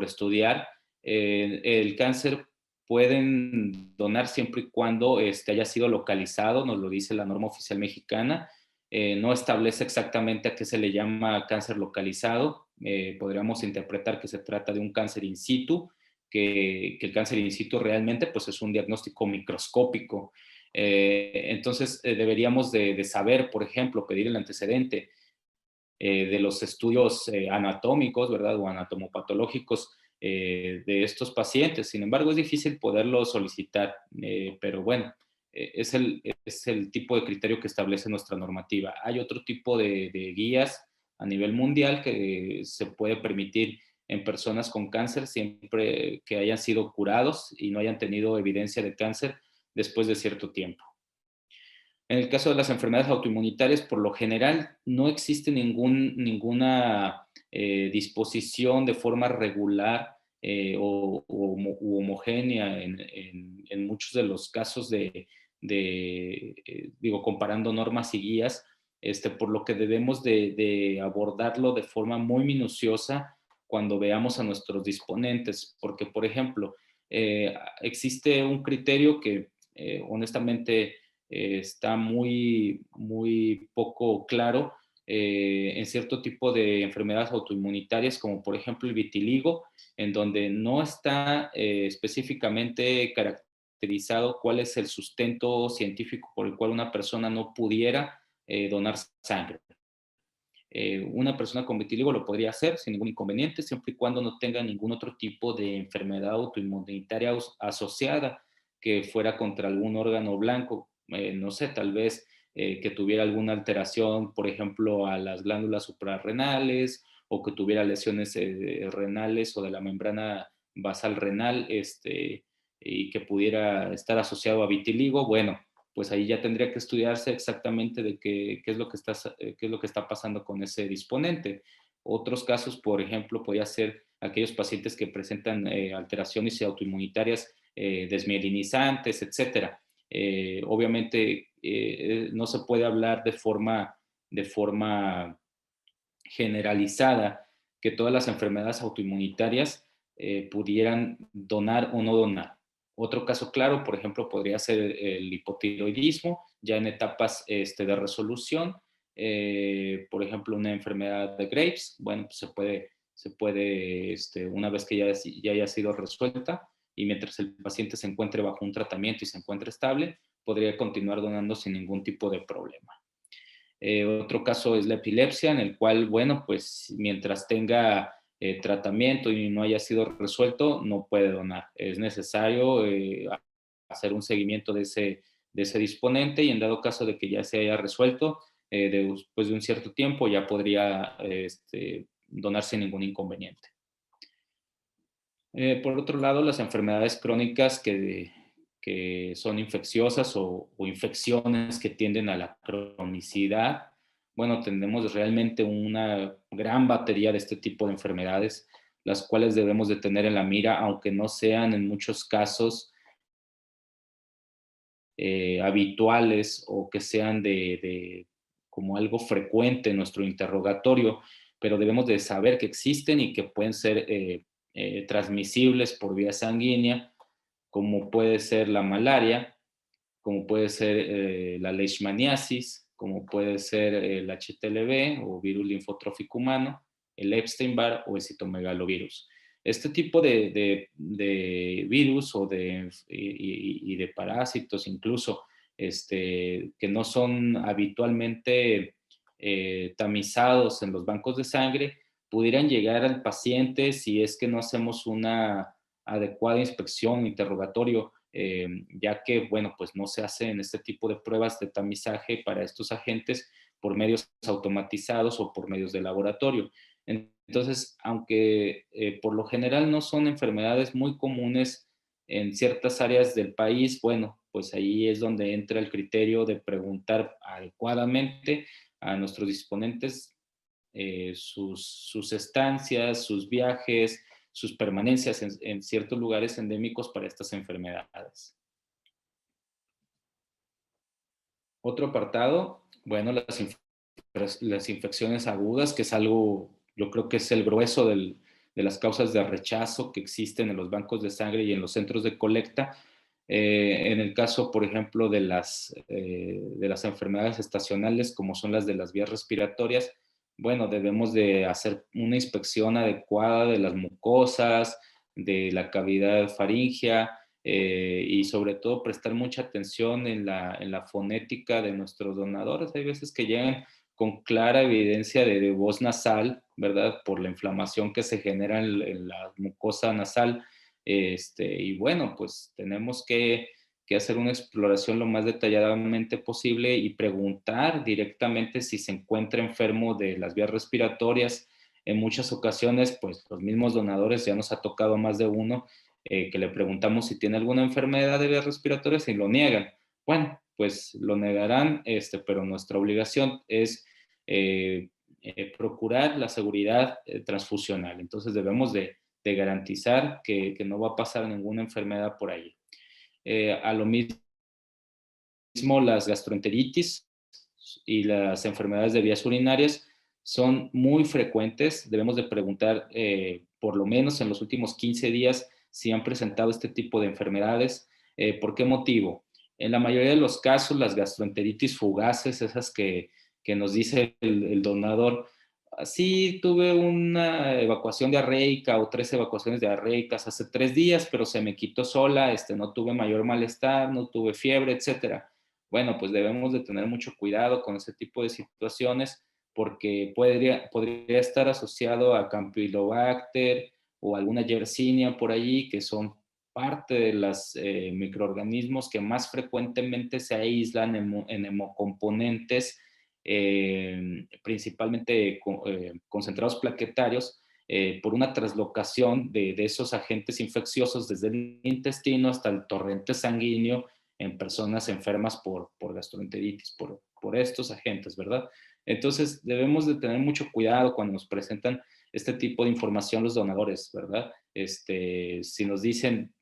estudiar. El cáncer pueden donar siempre y cuando haya sido localizado, nos lo dice la norma oficial mexicana. No establece exactamente a qué se le llama cáncer localizado. Podríamos interpretar que se trata de un cáncer in situ, que el cáncer in situ realmente pues, es un diagnóstico microscópico. Entonces, deberíamos de saber, por ejemplo, pedir el antecedente de los estudios anatómicos, ¿verdad? O anatomopatológicos de estos pacientes. Sin embargo, es difícil poderlo solicitar, pero bueno, es el tipo de criterio que establece nuestra normativa. Hay otro tipo de guías a nivel mundial que se puede permitir en personas con cáncer siempre que hayan sido curados y no hayan tenido evidencia de cáncer después de cierto tiempo. En el caso de las enfermedades autoinmunitarias, por lo general, no existe ninguna disposición de forma regular u homogénea en muchos de los casos digo, comparando normas y guías, por lo que debemos de abordarlo de forma muy minuciosa cuando veamos a nuestros disponentes, porque, por ejemplo, existe un criterio que honestamente está muy, muy poco claro en cierto tipo de enfermedades autoinmunitarias, como por ejemplo el vitiligo, en donde no está específicamente caracterizado cuál es el sustento científico por el cual una persona no pudiera donar sangre. Una persona con vitiligo lo podría hacer sin ningún inconveniente, siempre y cuando no tenga ningún otro tipo de enfermedad autoinmunitaria asociada que fuera contra algún órgano blanco. No sé, tal vez que tuviera alguna alteración, por ejemplo, a las glándulas suprarrenales o que tuviera lesiones renales o de la membrana basal renal, y que pudiera estar asociado a vitiligo. Bueno, pues ahí ya tendría que estudiarse exactamente de qué es lo que está pasando con ese disponente. Otros casos, por ejemplo, podría ser aquellos pacientes que presentan alteraciones autoinmunitarias desmielinizantes, etcétera. Obviamente, no se puede hablar de forma generalizada que todas las enfermedades autoinmunitarias pudieran donar o no donar. Otro caso claro, por ejemplo, podría ser el hipotiroidismo, ya en etapas de resolución. Por ejemplo, una enfermedad de Graves, bueno, pues se puede una vez que ya haya sido resuelta y mientras el paciente se encuentre bajo un tratamiento y se encuentre estable, podría continuar donando sin ningún tipo de problema. Otro caso es la epilepsia, en el cual, bueno, pues mientras tenga tratamiento y no haya sido resuelto, no puede donar. Es necesario hacer un seguimiento de ese disponente y en dado caso de que ya se haya resuelto, después de un cierto tiempo ya podría donar sin ningún inconveniente. Por otro lado, las enfermedades crónicas que son infecciosas o infecciones que tienden a la cronicidad, bueno, tenemos realmente una gran batería de este tipo de enfermedades, las cuales debemos de tener en la mira, aunque no sean en muchos casos habituales o que sean como algo frecuente en nuestro interrogatorio, pero debemos de saber que existen y que pueden ser transmisibles por vía sanguínea, como puede ser la malaria, como puede ser la leishmaniasis, como puede ser el HTLV o virus linfotrófico humano, el Epstein-Barr o el citomegalovirus. Este tipo de virus y de parásitos incluso que no son habitualmente tamizados en los bancos de sangre, pudieran llegar al paciente si es que no hacemos una adecuada inspección, interrogatorio, ya que, bueno, pues no se hacen este tipo de pruebas de tamizaje para estos agentes por medios automatizados o por medios de laboratorio. Entonces, aunque por lo general no son enfermedades muy comunes en ciertas áreas del país, bueno, pues ahí es donde entra el criterio de preguntar adecuadamente a nuestros disponentes sus estancias, sus viajes, sus permanencias en ciertos lugares endémicos para estas enfermedades. Otro apartado, bueno, las infecciones agudas, que es algo, yo creo que es el grueso de las causas de rechazo que existen en los bancos de sangre y en los centros de colecta. En el caso, por ejemplo, de las enfermedades estacionales, como son las de las vías respiratorias, bueno, debemos de hacer una inspección adecuada de las mucosas, de la cavidad faríngea, y sobre todo prestar mucha atención en la fonética de nuestros donadores. Hay veces que llegan con clara evidencia de voz nasal, ¿verdad? Por la inflamación que se genera en la mucosa nasal. Y bueno, pues tenemos que hacer una exploración lo más detalladamente posible y preguntar directamente si se encuentra enfermo de las vías respiratorias. En muchas ocasiones, pues los mismos donadores, ya nos ha tocado más de uno, que le preguntamos si tiene alguna enfermedad de vías respiratorias y lo niegan. Bueno, pues lo negarán, pero nuestra obligación es procurar la seguridad transfusional. Entonces debemos de garantizar que no va a pasar ninguna enfermedad por ahí. A lo mismo las gastroenteritis y las enfermedades de vías urinarias son muy frecuentes. Debemos de preguntar por lo menos en los últimos 15 días si han presentado este tipo de enfermedades. ¿Por qué motivo? En la mayoría de los casos, las gastroenteritis fugaces, esas que nos dice el donador, sí, tuve una evacuación diarreica o 3 evacuaciones diarreicas hace 3 días, pero se me quitó sola, no tuve mayor malestar, no tuve fiebre, etcétera. Bueno, pues debemos de tener mucho cuidado con ese tipo de situaciones porque podría estar asociado a Campylobacter o alguna Yersinia por allí, que son parte de los microorganismos que más frecuentemente se aíslan en hemocomponentes, principalmente concentrados plaquetarios, por una traslocación de esos agentes infecciosos desde el intestino hasta el torrente sanguíneo en personas enfermas por gastroenteritis, por estos agentes, ¿verdad? Entonces, debemos de tener mucho cuidado cuando nos presentan este tipo de información los donadores, ¿verdad? Si nos dicen,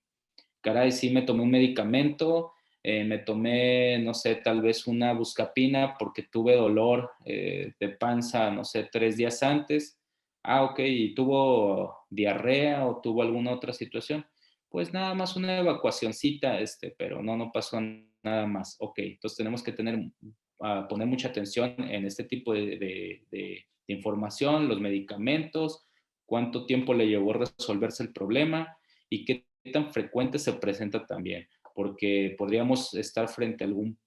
caray, sí me tomé un medicamento, me tomé, no sé, tal vez una buscapina porque tuve dolor de panza, no sé, 3 días antes. Ah, ok, ¿y tuvo diarrea o tuvo alguna otra situación? Pues nada más una evacuacioncita, pero no pasó nada más. Ok, entonces tenemos que poner mucha atención en este tipo de información, los medicamentos, cuánto tiempo le llevó resolverse el problema y qué tan frecuente se presenta también, porque podríamos estar frente a algún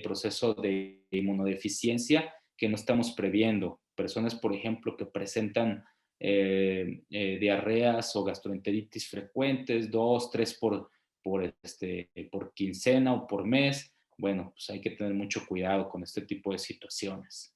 proceso de inmunodeficiencia que no estamos previendo. Personas, por ejemplo, que presentan diarreas o gastroenteritis frecuentes, 2, 3 por quincena o por mes. Bueno, pues hay que tener mucho cuidado con este tipo de situaciones.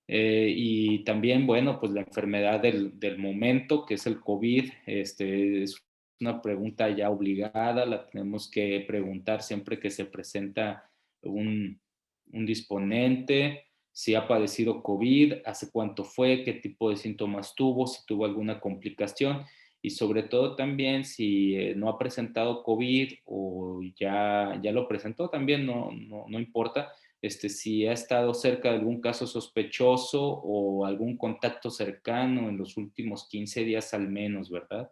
Y también, bueno, pues la enfermedad del momento, que es el COVID, es una pregunta ya obligada, la tenemos que preguntar siempre que se presenta un disponente, si ha padecido COVID, hace cuánto fue, qué tipo de síntomas tuvo, si tuvo alguna complicación y sobre todo también si no ha presentado COVID o ya lo presentó, también no importa, si ha estado cerca de algún caso sospechoso o algún contacto cercano en los últimos 15 días al menos, ¿verdad?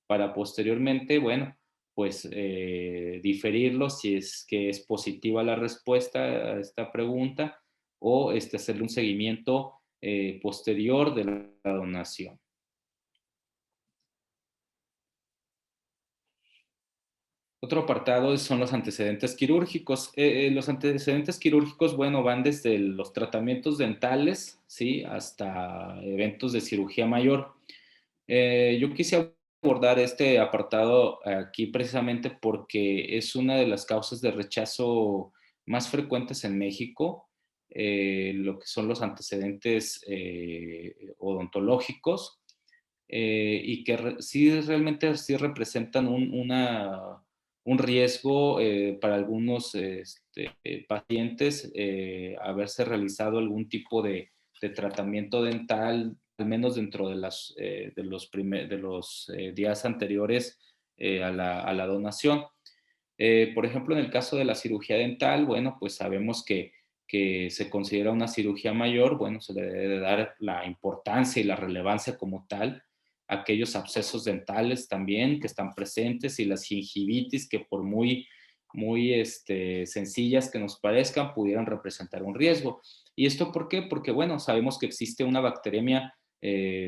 Para posteriormente, bueno, pues diferirlo si es que es positiva la respuesta a esta pregunta o hacerle un seguimiento posterior de la donación. Otro apartado son los antecedentes quirúrgicos. Los antecedentes quirúrgicos, bueno, van desde los tratamientos dentales, ¿sí? Hasta eventos de cirugía mayor. Yo quise abordar este apartado aquí precisamente porque es una de las causas de rechazo más frecuentes en México, lo que son los antecedentes odontológicos, y que sí realmente sí representan un riesgo para algunos pacientes haberse realizado algún tipo de tratamiento dental, al menos dentro de los días anteriores a la donación. Por ejemplo, en el caso de la cirugía dental, bueno, pues sabemos que se considera una cirugía mayor, bueno, se le debe dar la importancia y la relevancia como tal, aquellos abscesos dentales también que están presentes y las gingivitis que por muy sencillas que nos parezcan pudieran representar un riesgo. ¿Y esto por qué? Porque, bueno, sabemos que existe una bacteriemia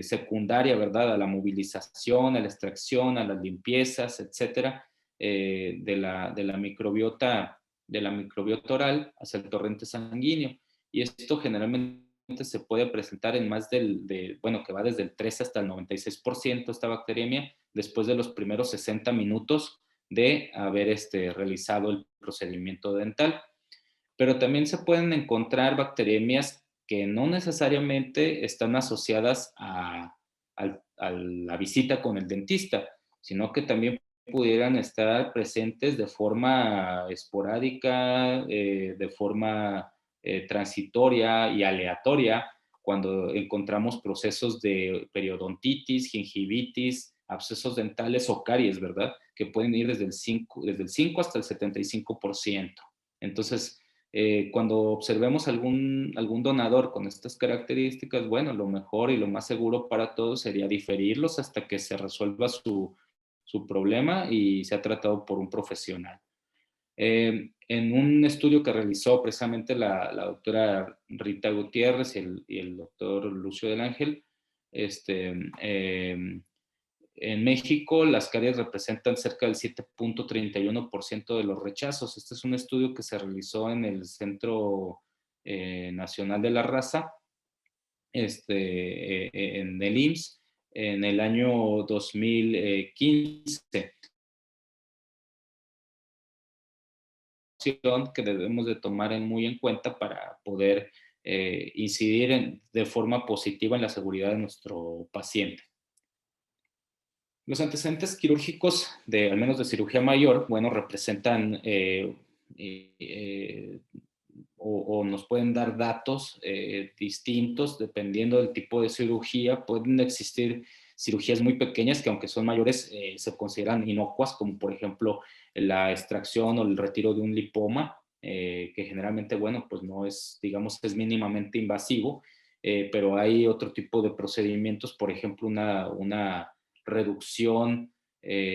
secundaria, ¿verdad? A la movilización, a la extracción, a las limpiezas, etcétera, de la microbiota oral hacia el torrente sanguíneo. Y esto generalmente se puede presentar en más bueno, que va desde el 3 hasta el 96% esta bacteriemia después de los primeros 60 minutos de haber realizado el procedimiento dental. Pero también se pueden encontrar bacteriemias que no necesariamente están asociadas a la visita con el dentista, sino que también pudieran estar presentes de forma esporádica, de forma transitoria y aleatoria, cuando encontramos procesos de periodontitis, gingivitis, abscesos dentales o caries, ¿verdad? Que pueden ir desde el 5 hasta el 75%. Entonces, cuando observemos algún donador con estas características, bueno, lo mejor y lo más seguro para todos sería diferirlos hasta que se resuelva su problema y sea tratado por un profesional. En un estudio que realizó precisamente la doctora Rita Gutiérrez y el doctor Lucio del Ángel, en México, las caries representan cerca del 7.31% de los rechazos. Este es un estudio que se realizó en el Centro Nacional de la Raza, en el IMSS, en el año 2015. Que debemos de tomar muy en cuenta para poder incidir de forma positiva en la seguridad de nuestro paciente. Los antecedentes quirúrgicos, al menos de cirugía mayor, bueno, representan o nos pueden dar datos distintos dependiendo del tipo de cirugía. Pueden existir cirugías muy pequeñas que aunque son mayores se consideran inocuas, como por ejemplo la extracción o el retiro de un lipoma, que generalmente, bueno, pues no es, digamos, es mínimamente invasivo, pero hay otro tipo de procedimientos, por ejemplo, una reducción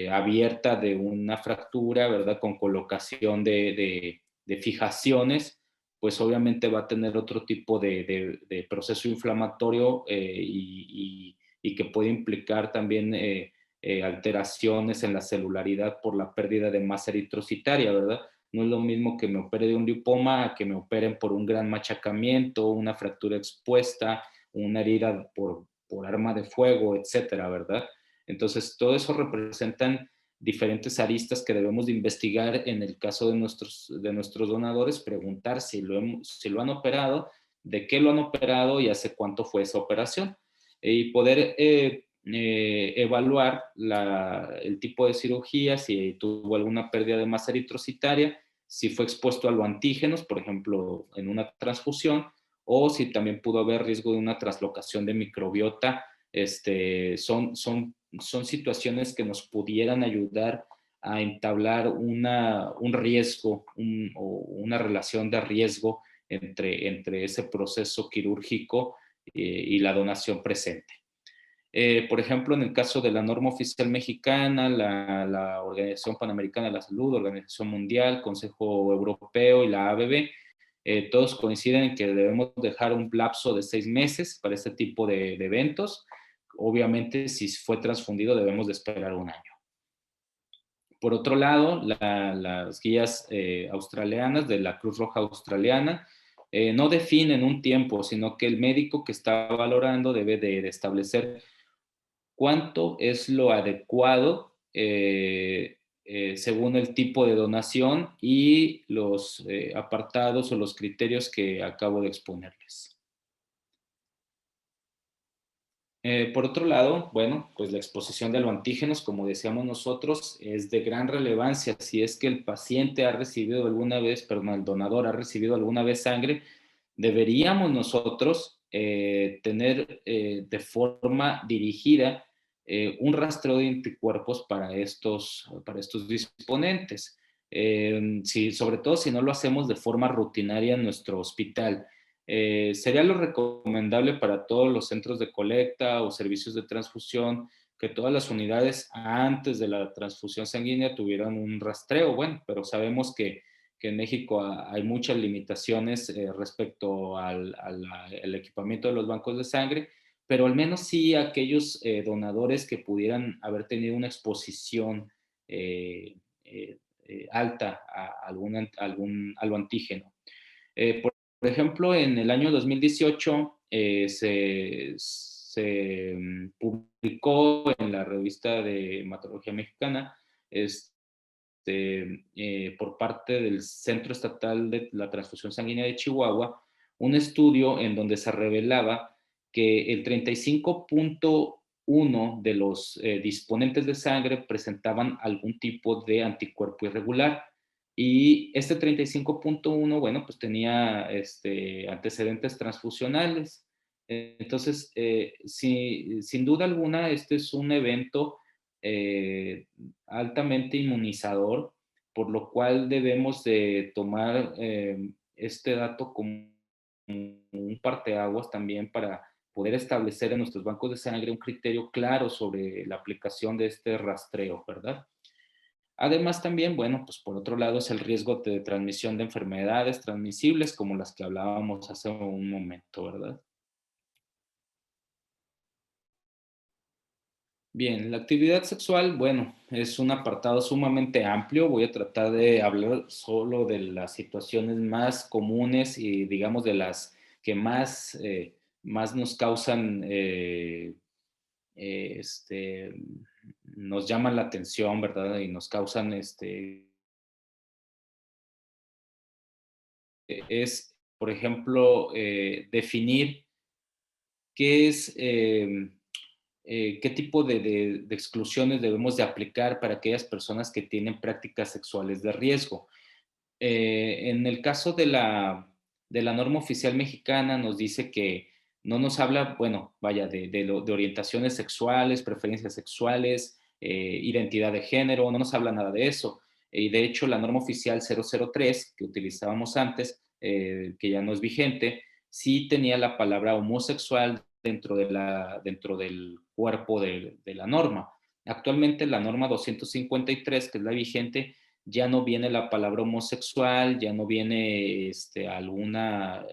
abierta de una fractura, ¿verdad? Con colocación de fijaciones, pues obviamente va a tener otro tipo de proceso inflamatorio y que puede implicar también alteraciones en la celularidad por la pérdida de masa eritrocitaria, ¿verdad? No es lo mismo que me opere de un lipoma a que me operen por un gran machacamiento, una fractura expuesta, una herida por arma de fuego, etcétera, ¿verdad? Entonces, todo eso representan diferentes aristas que debemos de investigar en el caso de nuestros donadores, preguntar si lo han operado, de qué lo han operado y hace cuánto fue esa operación. Y poder evaluar el tipo de cirugía, si tuvo alguna pérdida de masa eritrocitaria, si fue expuesto a los antígenos, por ejemplo, en una transfusión, o si también pudo haber riesgo de una translocación de microbiota. Son situaciones que nos pudieran ayudar a entablar un riesgo o una relación de riesgo entre ese proceso quirúrgico y la donación presente. Por ejemplo, en el caso de la norma oficial mexicana, la Organización Panamericana de la Salud, Organización Mundial, Consejo Europeo y la ABB, todos coinciden en que debemos dejar un lapso de 6 meses para este tipo de eventos. Obviamente, si fue transfundido, debemos de esperar un año. Por otro lado, las guías australianas de la Cruz Roja Australiana no definen un tiempo, sino que el médico que está valorando debe de establecer cuánto es lo adecuado según el tipo de donación y los apartados o los criterios que acabo de exponerles. Por otro lado, bueno, pues la exposición de los antígenos, como decíamos nosotros, es de gran relevancia. Si es que el paciente ha recibido alguna vez, perdón, el donador ha recibido alguna vez sangre, deberíamos nosotros tener de forma dirigida un rastreo de anticuerpos para estos disponentes. Sobre todo si no lo hacemos de forma rutinaria en nuestro hospital. Sería lo recomendable para todos los centros de colecta o servicios de transfusión que todas las unidades antes de la transfusión sanguínea tuvieran un rastreo. Bueno, pero sabemos que en México hay muchas limitaciones respecto al equipamiento de los bancos de sangre, pero al menos sí aquellos donadores que pudieran haber tenido una exposición eh, eh, alta a algo antígeno. Por ejemplo, en el año 2018 se publicó en la revista de Hematología Mexicana por parte del Centro Estatal de la Transfusión Sanguínea de Chihuahua, un estudio en donde se revelaba que el 35.1 de los disponentes de sangre presentaban algún tipo de anticuerpo irregular. Y este 35.1, bueno, pues tenía antecedentes transfusionales. Entonces, sin duda alguna, este es un evento altamente inmunizador, por lo cual debemos de tomar este dato como un parteaguas también para poder establecer en nuestros bancos de sangre un criterio claro sobre la aplicación de este rastreo, ¿verdad? Además también, bueno, pues por otro lado es el riesgo de transmisión de enfermedades transmisibles como las que hablábamos hace un momento, ¿verdad? Bien, la actividad sexual, bueno, es un apartado sumamente amplio. Voy a tratar de hablar solo de las situaciones más comunes y digamos de las que más nos causan, nos llaman la atención, ¿verdad? Y nos causan, por ejemplo, definir qué es qué tipo de exclusiones debemos de aplicar para aquellas personas que tienen prácticas sexuales de riesgo. En el caso de la norma oficial mexicana nos dice que No nos habla, bueno, vaya, de orientaciones sexuales, preferencias sexuales, identidad de género, no nos habla nada de eso. Y de hecho, la norma oficial 003 que utilizábamos antes, que ya no es vigente, sí tenía la palabra homosexual dentro del cuerpo de la norma. Actualmente la norma 253, que es la vigente, ya no viene la palabra homosexual, ya no viene alguna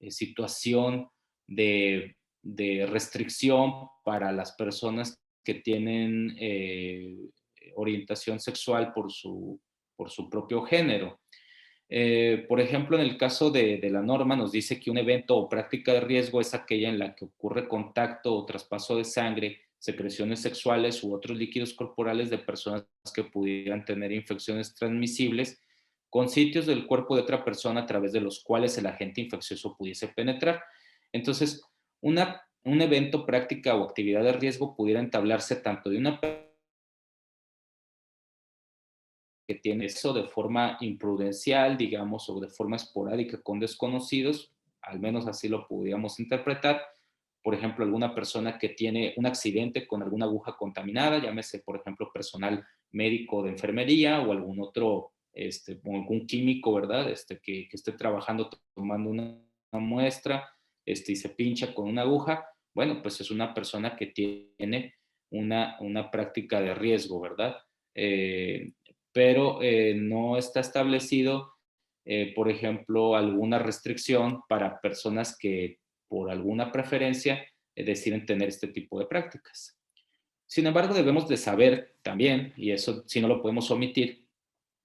situación de restricción para las personas que tienen orientación sexual por su propio género. Por ejemplo, en el caso de la norma nos dice que un evento o práctica de riesgo es aquella en la que ocurre contacto o traspaso de sangre, secreciones sexuales u otros líquidos corporales de personas que pudieran tener infecciones transmisibles con sitios del cuerpo de otra persona a través de los cuales el agente infeccioso pudiese penetrar. Entonces, un evento, práctica o actividad de riesgo pudiera entablarse tanto de una que tiene eso de forma imprudencial, digamos, o de forma esporádica con desconocidos, al menos así lo podríamos interpretar. Por ejemplo, alguna persona que tiene un accidente con alguna aguja contaminada, llámese, por ejemplo, personal médico de enfermería o algún otro, o algún químico, ¿verdad? Que esté trabajando tomando una muestra y se pincha con una aguja, bueno, pues es una persona que tiene una práctica de riesgo, ¿verdad? Pero no está establecido, por ejemplo, alguna restricción para personas que por alguna preferencia deciden tener este tipo de prácticas. Sin embargo, debemos de saber también, y eso sí no lo podemos omitir,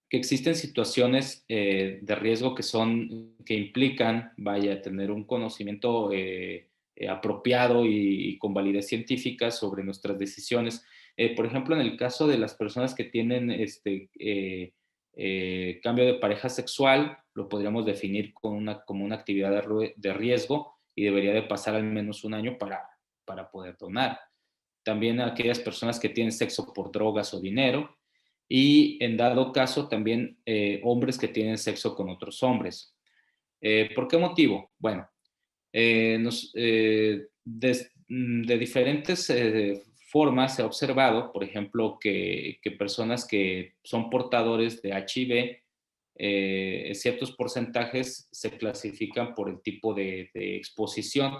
que existen situaciones de riesgo que implican, vaya, tener un conocimiento apropiado y con validez científica sobre nuestras decisiones. Por ejemplo, en el caso de las personas que tienen cambio de pareja sexual, lo podríamos definir como una actividad de riesgo y debería de pasar al menos un año para poder donar. También aquellas personas que tienen sexo por drogas o dinero, y en dado caso también hombres que tienen sexo con otros hombres. ¿Por qué motivo? Bueno, de diferentes formas se ha observado, por ejemplo, que personas que son portadores de HIV, ciertos porcentajes se clasifican por el tipo de exposición.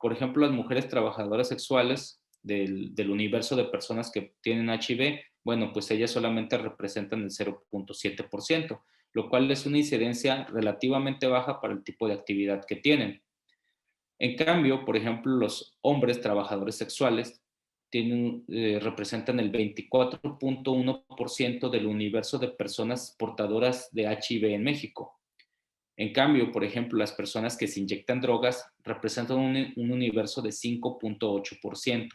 Por ejemplo, las mujeres trabajadoras sexuales del universo de personas que tienen HIV, bueno, pues ellas solamente representan el 0.7%, lo cual es una incidencia relativamente baja para el tipo de actividad que tienen. En cambio, por ejemplo, los hombres trabajadores sexuales representan el 24.1% del universo de personas portadoras de HIV en México. En cambio, por ejemplo, las personas que se inyectan drogas representan un universo de 5.8%.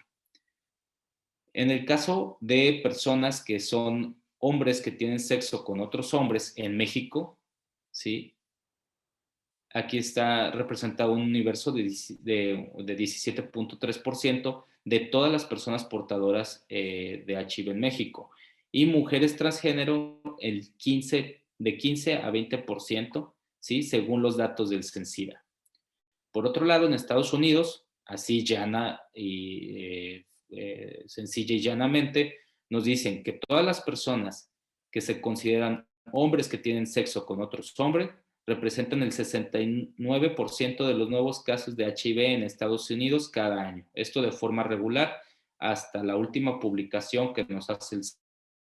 En el caso de personas que son hombres que tienen sexo con otros hombres en México, ¿sí? Aquí está representado un universo de 17.3% de todas las personas portadoras de HIV en México. Y mujeres transgénero, de 15 a 20%, ¿sí? Según los datos del CENSIDA. Por otro lado, en Estados Unidos, así sencilla y llanamente, nos dicen que todas las personas que se consideran hombres que tienen sexo con otros hombres representan el 69% de los nuevos casos de HIV en Estados Unidos cada año. Esto de forma regular hasta la última publicación que nos hace el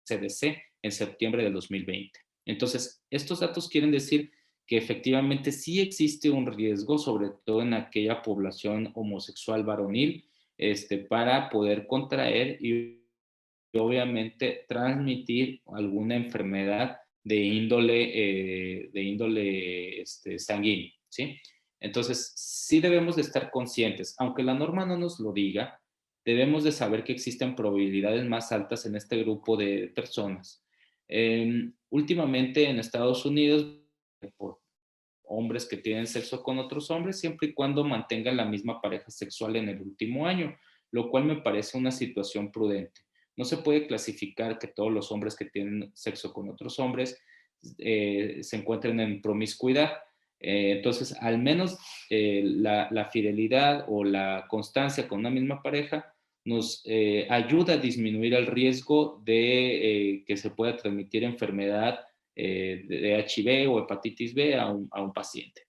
CDC en septiembre del 2020. Entonces, estos datos quieren decir que efectivamente sí existe un riesgo, sobre todo en aquella población homosexual varonil, para poder contraer y obviamente transmitir alguna enfermedad de índole sanguíneo, ¿sí? Entonces, sí debemos de estar conscientes, aunque la norma no nos lo diga, debemos de saber que existen probabilidades más altas en este grupo de personas. Últimamente en Estados Unidos, por hombres que tienen sexo con otros hombres, siempre y cuando mantengan la misma pareja sexual en el último año, lo cual me parece una situación prudente. No se puede clasificar que todos los hombres que tienen sexo con otros hombres se encuentren en promiscuidad. Entonces, al menos la fidelidad o la constancia con una misma pareja nos ayuda a disminuir el riesgo de que se pueda transmitir enfermedad de HIV o hepatitis B a un paciente.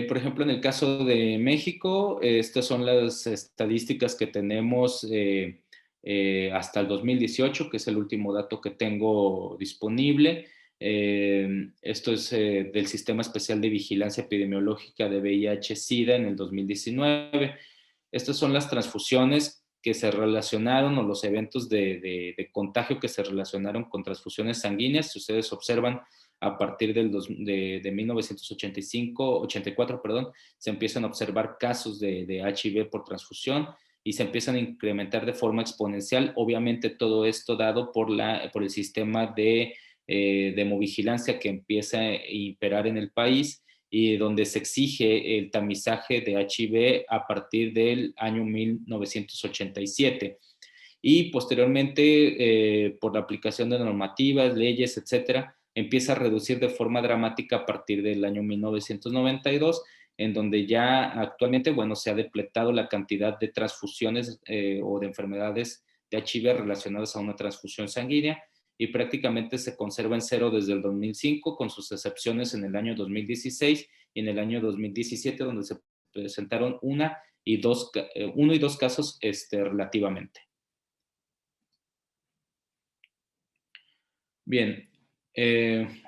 Por ejemplo, en el caso de México, estas son las estadísticas que tenemos hasta el 2018, que es el último dato que tengo disponible. Esto es del Sistema Especial de Vigilancia Epidemiológica de VIH-Sida en el 2019. Estas son las transfusiones que se relacionaron o los eventos de contagio que se relacionaron con transfusiones sanguíneas. Si ustedes observan, a partir de 1985, 84, perdón, se empiezan a observar casos de HIV por transfusión y se empiezan a incrementar de forma exponencial. Obviamente todo esto dado por el sistema de demovigilancia que empieza a imperar en el país y donde se exige el tamizaje de HIV a partir del año 1987. Y posteriormente, por la aplicación de normativas, leyes, etcétera, empieza a reducir de forma dramática a partir del año 1992, en donde ya actualmente, bueno, se ha depletado la cantidad de transfusiones o de enfermedades de HIV relacionadas a una transfusión sanguínea y prácticamente se conserva en cero desde el 2005, con sus excepciones en el año 2016 y en el año 2017, donde se presentaron uno y dos casos relativamente. Bien,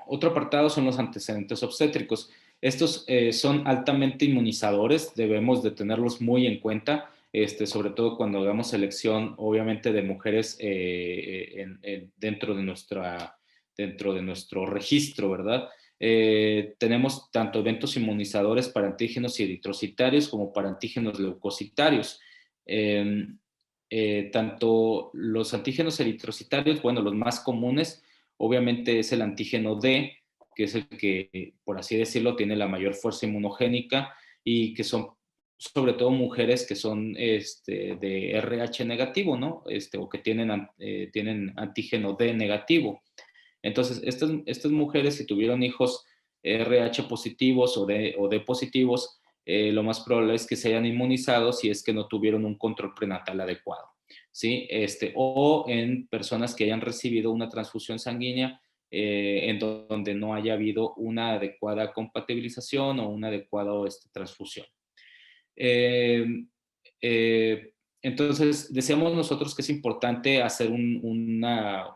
otro apartado son los antecedentes obstétricos. Estos son altamente inmunizadores, debemos de tenerlos muy en cuenta, sobre todo cuando hagamos selección, obviamente, de mujeres dentro de nuestro registro, ¿verdad? Tenemos tanto eventos inmunizadores para antígenos eritrocitarios como para antígenos leucocitarios. Tanto los antígenos eritrocitarios, bueno, los más comunes, obviamente es el antígeno D, que es el que, por así decirlo, tiene la mayor fuerza inmunogénica y que son sobre todo mujeres que son de RH negativo, ¿no? O que tienen antígeno D negativo. Entonces, estas mujeres, si tuvieron hijos RH positivos o D positivos, lo más probable es que se hayan inmunizado si es que no tuvieron un control prenatal adecuado, ¿sí? O en personas que hayan recibido una transfusión sanguínea en donde no haya habido una adecuada compatibilización o una adecuada transfusión. Eh, eh, entonces, decíamos nosotros que es importante hacer una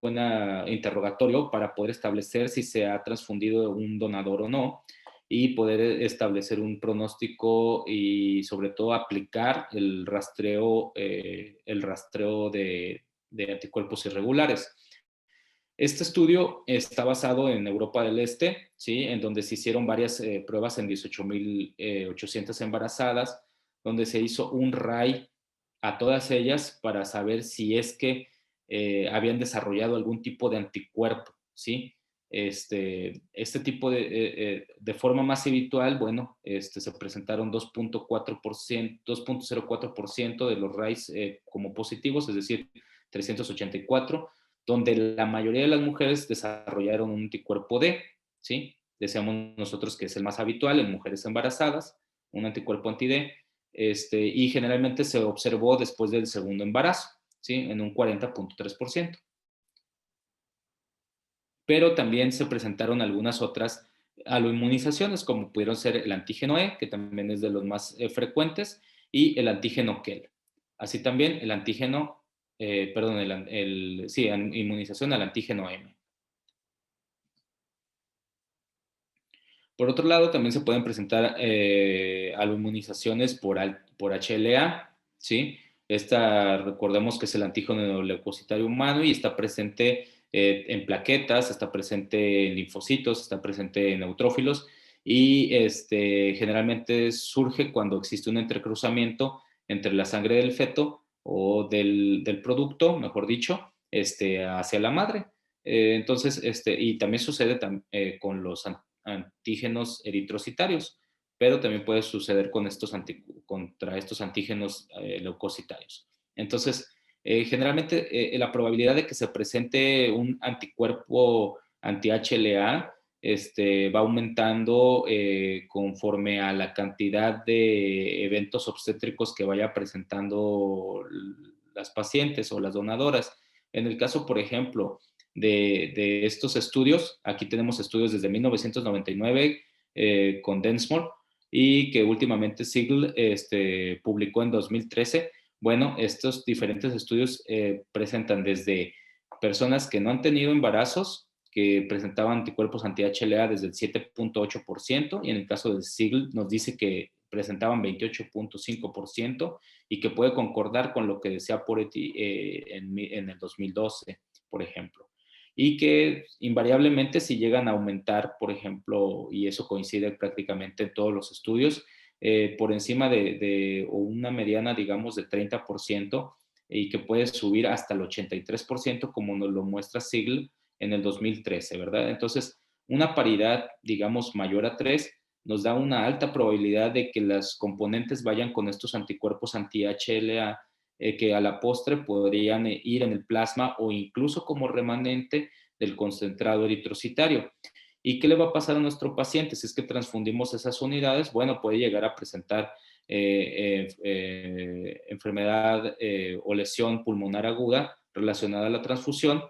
buena interrogatorio para poder establecer si se ha transfundido un donador o no y poder establecer un pronóstico y sobre todo aplicar el rastreo de anticuerpos irregulares. Este estudio está basado en Europa del Este, ¿sí? En donde se hicieron varias pruebas en 18.800 embarazadas, donde se hizo un RAI a todas ellas para saber si es que habían desarrollado algún tipo de anticuerpo, ¿sí? Este tipo de forma más habitual, bueno, se presentaron 2.04% de los RAIs como positivos, es decir, 384, donde la mayoría de las mujeres desarrollaron un anticuerpo D, ¿sí? Decíamos nosotros que es el más habitual en mujeres embarazadas, un anticuerpo anti-D, y generalmente se observó después del segundo embarazo, ¿sí? En un 40.3%. Pero también se presentaron algunas otras aloinmunizaciones, como pudieron ser el antígeno E, que también es de los más frecuentes, y el antígeno KEL. Así también el antígeno, inmunización al antígeno M. Por otro lado, también se pueden presentar aloinmunizaciones por HLA, ¿sí? Esta, recordemos que es el antígeno leucocitario humano y está presente en plaquetas, está presente en linfocitos, está presente en neutrófilos y generalmente surge cuando existe un entrecruzamiento entre la sangre del feto o del producto, mejor dicho, hacia la madre. Entonces, y también sucede con los antígenos eritrocitarios, pero también puede suceder con contra estos antígenos leucocitarios. Entonces, Generalmente la probabilidad de que se presente un anticuerpo anti-HLA va aumentando conforme a la cantidad de eventos obstétricos que vaya presentando las pacientes o las donadoras. En el caso, por ejemplo, de estos estudios, aquí tenemos estudios desde 1999 con Densmore y que últimamente Siegel publicó en 2013. Bueno, estos diferentes estudios presentan desde personas que no han tenido embarazos, que presentaban anticuerpos anti-HLA desde el 7.8%, y en el caso de Siegel nos dice que presentaban 28.5% y que puede concordar con lo que decía Poretti en el 2012, por ejemplo. Y que invariablemente si llegan a aumentar, por ejemplo, y eso coincide prácticamente en todos los estudios, por encima o una mediana, digamos, de 30%, y que puede subir hasta el 83%, como nos lo muestra Siegel en el 2013, ¿verdad? Entonces, una paridad, digamos, mayor a 3 nos da una alta probabilidad de que las componentes vayan con estos anticuerpos anti-HLA, que a la postre podrían ir en el plasma o incluso como remanente del concentrado eritrocitario. ¿Y qué le va a pasar a nuestro paciente? Si es que transfundimos esas unidades, bueno, puede llegar a presentar enfermedad o lesión pulmonar aguda relacionada a la transfusión,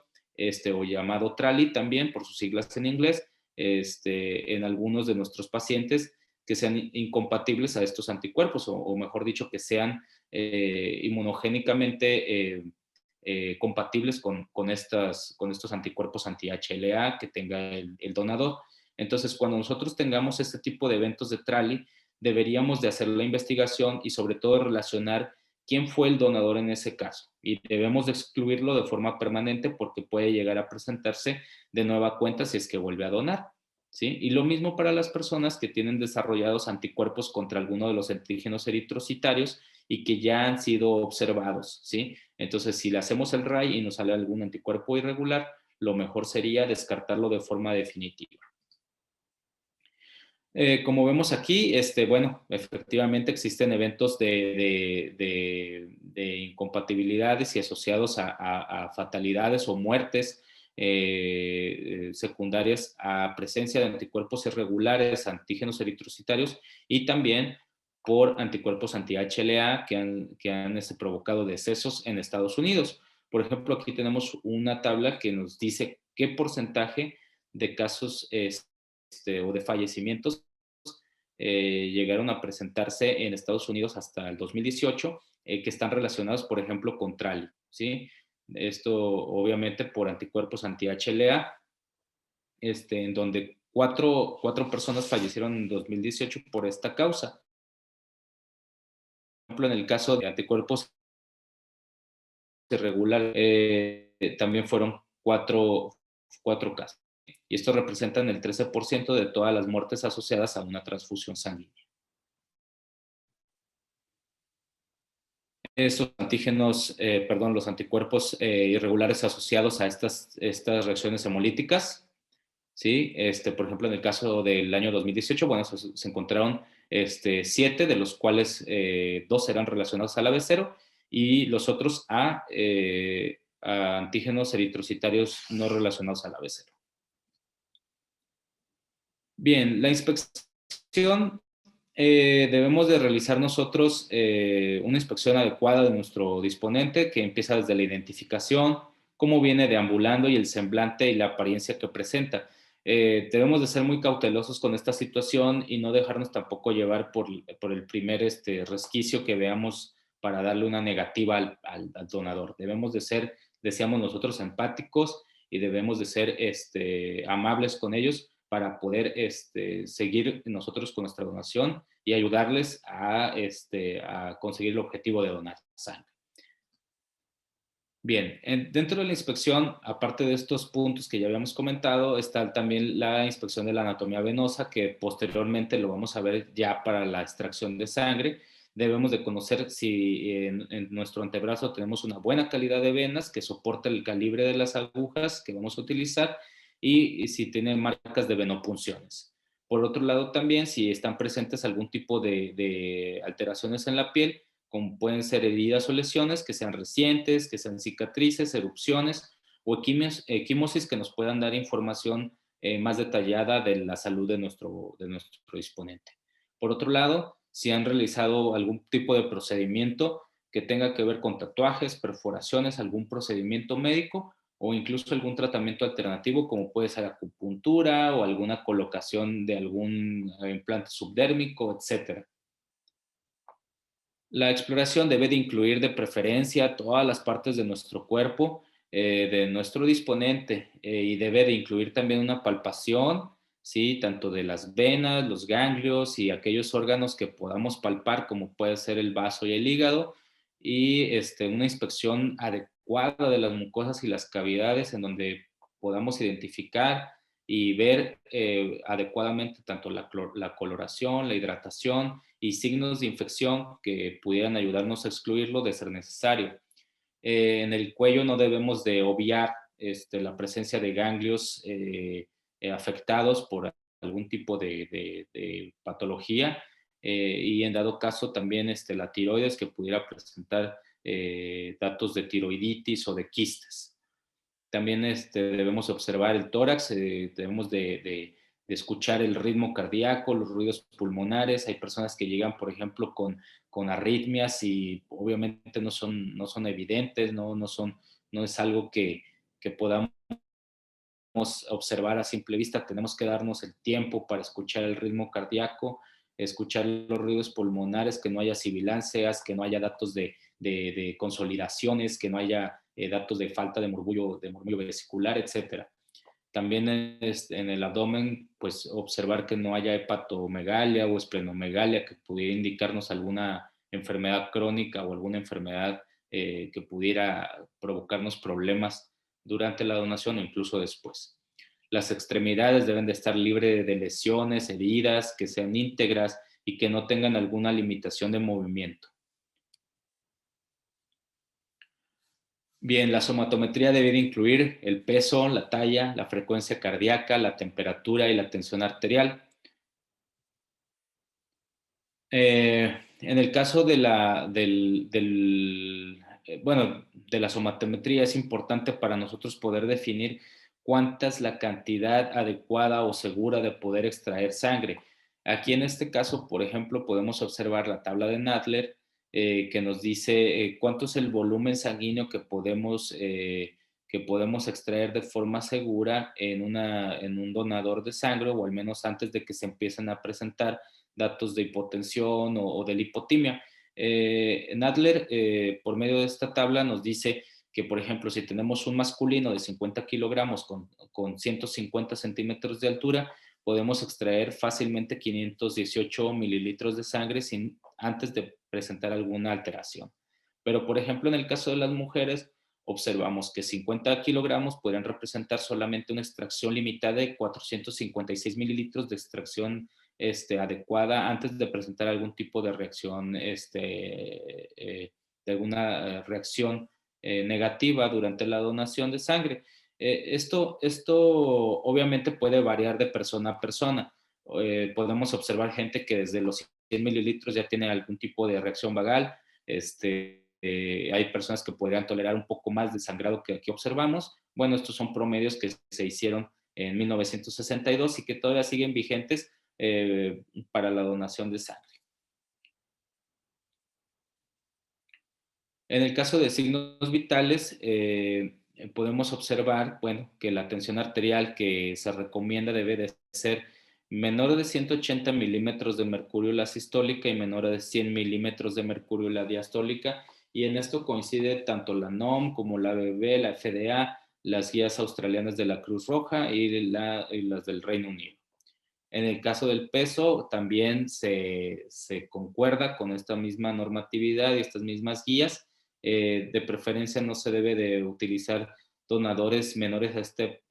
o llamado TRALI también, por sus siglas en inglés, en algunos de nuestros pacientes que sean incompatibles a estos anticuerpos, o mejor dicho, que sean inmunogénicamente compatibles con estos anticuerpos anti-HLA que tenga el donador. Entonces, cuando nosotros tengamos este tipo de eventos de TRALI, deberíamos de hacer la investigación y sobre todo relacionar quién fue el donador en ese caso. Y debemos de excluirlo de forma permanente porque puede llegar a presentarse de nueva cuenta si es que vuelve a donar. ¿Sí? Y lo mismo para las personas que tienen desarrollados anticuerpos contra alguno de los antígenos eritrocitarios y que ya han sido observados, ¿sí? Entonces, si le hacemos el RAI y nos sale algún anticuerpo irregular, lo mejor sería descartarlo de forma definitiva. Como vemos aquí, bueno, efectivamente existen eventos de incompatibilidades y asociados a fatalidades o muertes secundarias a presencia de anticuerpos irregulares, antígenos eritrocitarios y también por anticuerpos anti-HLA que han provocado decesos en Estados Unidos. Por ejemplo, aquí tenemos una tabla que nos dice qué porcentaje de casos o de fallecimientos llegaron a presentarse en Estados Unidos hasta el 2018, que están relacionados, por ejemplo, con TRALI, ¿sí? Esto obviamente por anticuerpos anti-HLA, en donde cuatro personas fallecieron en 2018 por esta causa. Por ejemplo, en el caso de anticuerpos irregulares, también fueron cuatro casos. Y esto representan el 13% de todas las muertes asociadas a una transfusión sanguínea. Estos antígenos, los anticuerpos irregulares asociados a estas reacciones hemolíticas, ¿sí? Por ejemplo, en el caso del año 2018, bueno, se encontraron 7, de los cuales 2 eran relacionados al AB0 y los otros a antígenos eritrocitarios no relacionados al AB0. Bien, la inspección, debemos de realizar nosotros una inspección adecuada de nuestro disponente que empieza desde la identificación, cómo viene deambulando y el semblante y la apariencia que presenta. Debemos de ser muy cautelosos con esta situación y no dejarnos tampoco llevar por el primer resquicio que veamos para darle una negativa al donador. Debemos de ser, decíamos nosotros, empáticos y debemos de ser amables con ellos para poder seguir nosotros con nuestra donación y ayudarles a conseguir el objetivo de donar sangre. Bien, dentro de la inspección, aparte de estos puntos que ya habíamos comentado, está también la inspección de la anatomía venosa, que posteriormente lo vamos a ver ya para la extracción de sangre. Debemos de conocer si en nuestro antebrazo tenemos una buena calidad de venas que soporta el calibre de las agujas que vamos a utilizar y si tiene marcas de venopunciones. Por otro lado, también si están presentes algún tipo de alteraciones en la piel, como pueden ser heridas o lesiones que sean recientes, que sean cicatrices, erupciones o equimosis que nos puedan dar información más detallada de la salud de nuestro disponente. Por otro lado, si han realizado algún tipo de procedimiento que tenga que ver con tatuajes, perforaciones, algún procedimiento médico o incluso algún tratamiento alternativo como puede ser acupuntura o alguna colocación de algún implante subdérmico, etcétera. La exploración debe de incluir de preferencia todas las partes de nuestro cuerpo, de nuestro disponente, y debe de incluir también una palpación, ¿sí? Tanto de las venas, los ganglios y aquellos órganos que podamos palpar, como puede ser el vaso y el hígado, y una inspección adecuada de las mucosas y las cavidades en donde podamos identificar y ver adecuadamente tanto la coloración, la hidratación y signos de infección que pudieran ayudarnos a excluirlo de ser necesario. En el cuello no debemos de obviar la presencia de ganglios afectados por algún tipo de patología y en dado caso también la tiroides que pudiera presentar datos de tiroiditis o de quistes. También debemos observar el tórax, debemos de escuchar el ritmo cardíaco, los ruidos pulmonares. Hay personas que llegan, por ejemplo, con arritmias y obviamente no son evidentes, no es algo que podamos observar a simple vista. Tenemos que darnos el tiempo para escuchar el ritmo cardíaco, escuchar los ruidos pulmonares, que no haya sibilancias, que no haya datos de consolidaciones, que no haya datos de falta de murmullo vesicular, etcétera. También en el abdomen, pues observar que no haya hepatomegalia o esplenomegalia, que pudiera indicarnos alguna enfermedad crónica o alguna enfermedad que pudiera provocarnos problemas durante la donación o incluso después. Las extremidades deben de estar libres de lesiones, heridas, que sean íntegras y que no tengan alguna limitación de movimiento. Bien, la somatometría debe de incluir el peso, la talla, la frecuencia cardíaca, la temperatura y la tensión arterial. En el caso de la somatometría es importante para nosotros poder definir cuánta es la cantidad adecuada o segura de poder extraer sangre. Aquí en este caso, por ejemplo, podemos observar la tabla de Nadler que nos dice cuánto es el volumen sanguíneo que podemos extraer de forma segura en un donador de sangre o al menos antes de que se empiecen a presentar datos de hipotensión o de lipotimia. Nadler, por medio de esta tabla, nos dice que, por ejemplo, si tenemos un masculino de 50 kilogramos con 150 centímetros de altura, podemos extraer fácilmente 518 mililitros de sangre antes de presentar alguna alteración. Pero, por ejemplo, en el caso de las mujeres, observamos que 50 kilogramos podrían representar solamente una extracción limitada de 456 mililitros de extracción adecuada antes de presentar algún tipo de reacción, de alguna reacción negativa durante la donación de sangre. Esto obviamente puede variar de persona a persona. Podemos observar gente que desde los 100 mililitros ya tiene algún tipo de reacción vagal. Hay personas que podrían tolerar un poco más de sangrado que aquí observamos. Bueno, estos son promedios que se hicieron en 1962 y que todavía siguen vigentes para la donación de sangre. En el caso de signos vitales, podemos observar, bueno, que la tensión arterial que se recomienda debe de ser menor de 180 milímetros de mercurio la sistólica y menor de 100 milímetros de mercurio la diastólica. Y en esto coincide tanto la NOM como la ABB, la FDA, las guías australianas de la Cruz Roja y las del Reino Unido. En el caso del peso, también se concuerda con esta misma normatividad y estas mismas guías. De preferencia no se debe de utilizar donadores menores a este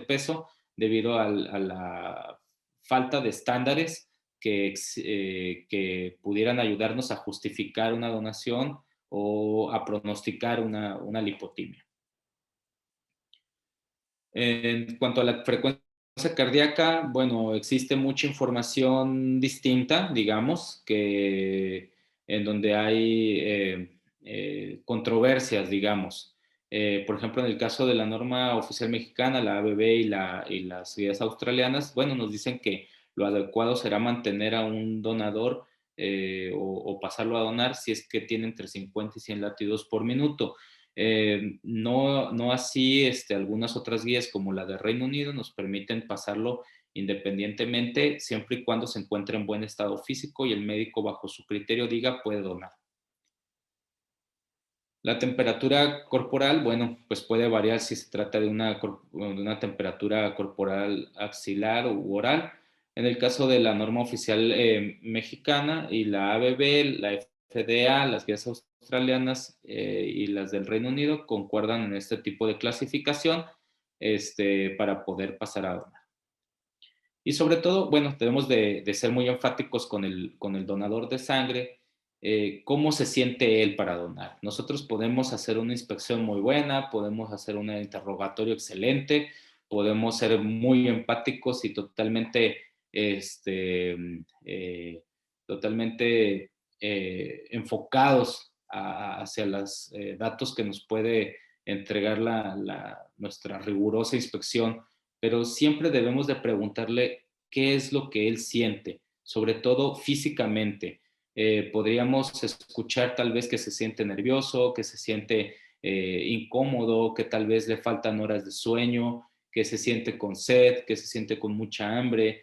peso debido a la falta de estándares que pudieran ayudarnos a justificar una donación o a pronosticar una lipotimia. En cuanto a la frecuencia cardíaca, bueno, existe mucha información distinta, digamos, que en donde hay controversias, digamos. Por ejemplo, en el caso de la norma oficial mexicana, la ABB y las guías australianas, bueno, nos dicen que lo adecuado será mantener a un donador o pasarlo a donar si es que tiene entre 50 y 100 latidos por minuto. No así algunas otras guías como la de Reino Unido nos permiten pasarlo independientemente, siempre y cuando se encuentre en buen estado físico y el médico bajo su criterio diga puede donar. La temperatura corporal, bueno, pues puede variar si se trata de una temperatura corporal axilar u oral. En el caso de la norma oficial mexicana y la ABB, la FDA, las guías australianas y las del Reino Unido concuerdan en este tipo de clasificación para poder pasar a donar. Y sobre todo, bueno, debemos de ser muy enfáticos con el donador de sangre, cómo se siente él para donar. Nosotros podemos hacer una inspección muy buena, podemos hacer un interrogatorio excelente, podemos ser muy empáticos y totalmente, totalmente enfocados hacia los datos que nos puede entregar nuestra rigurosa inspección, pero siempre debemos de preguntarle qué es lo que él siente, sobre todo físicamente. Podríamos escuchar tal vez que se siente nervioso, que se siente incómodo, que tal vez le faltan horas de sueño, que se siente con sed, que se siente con mucha hambre.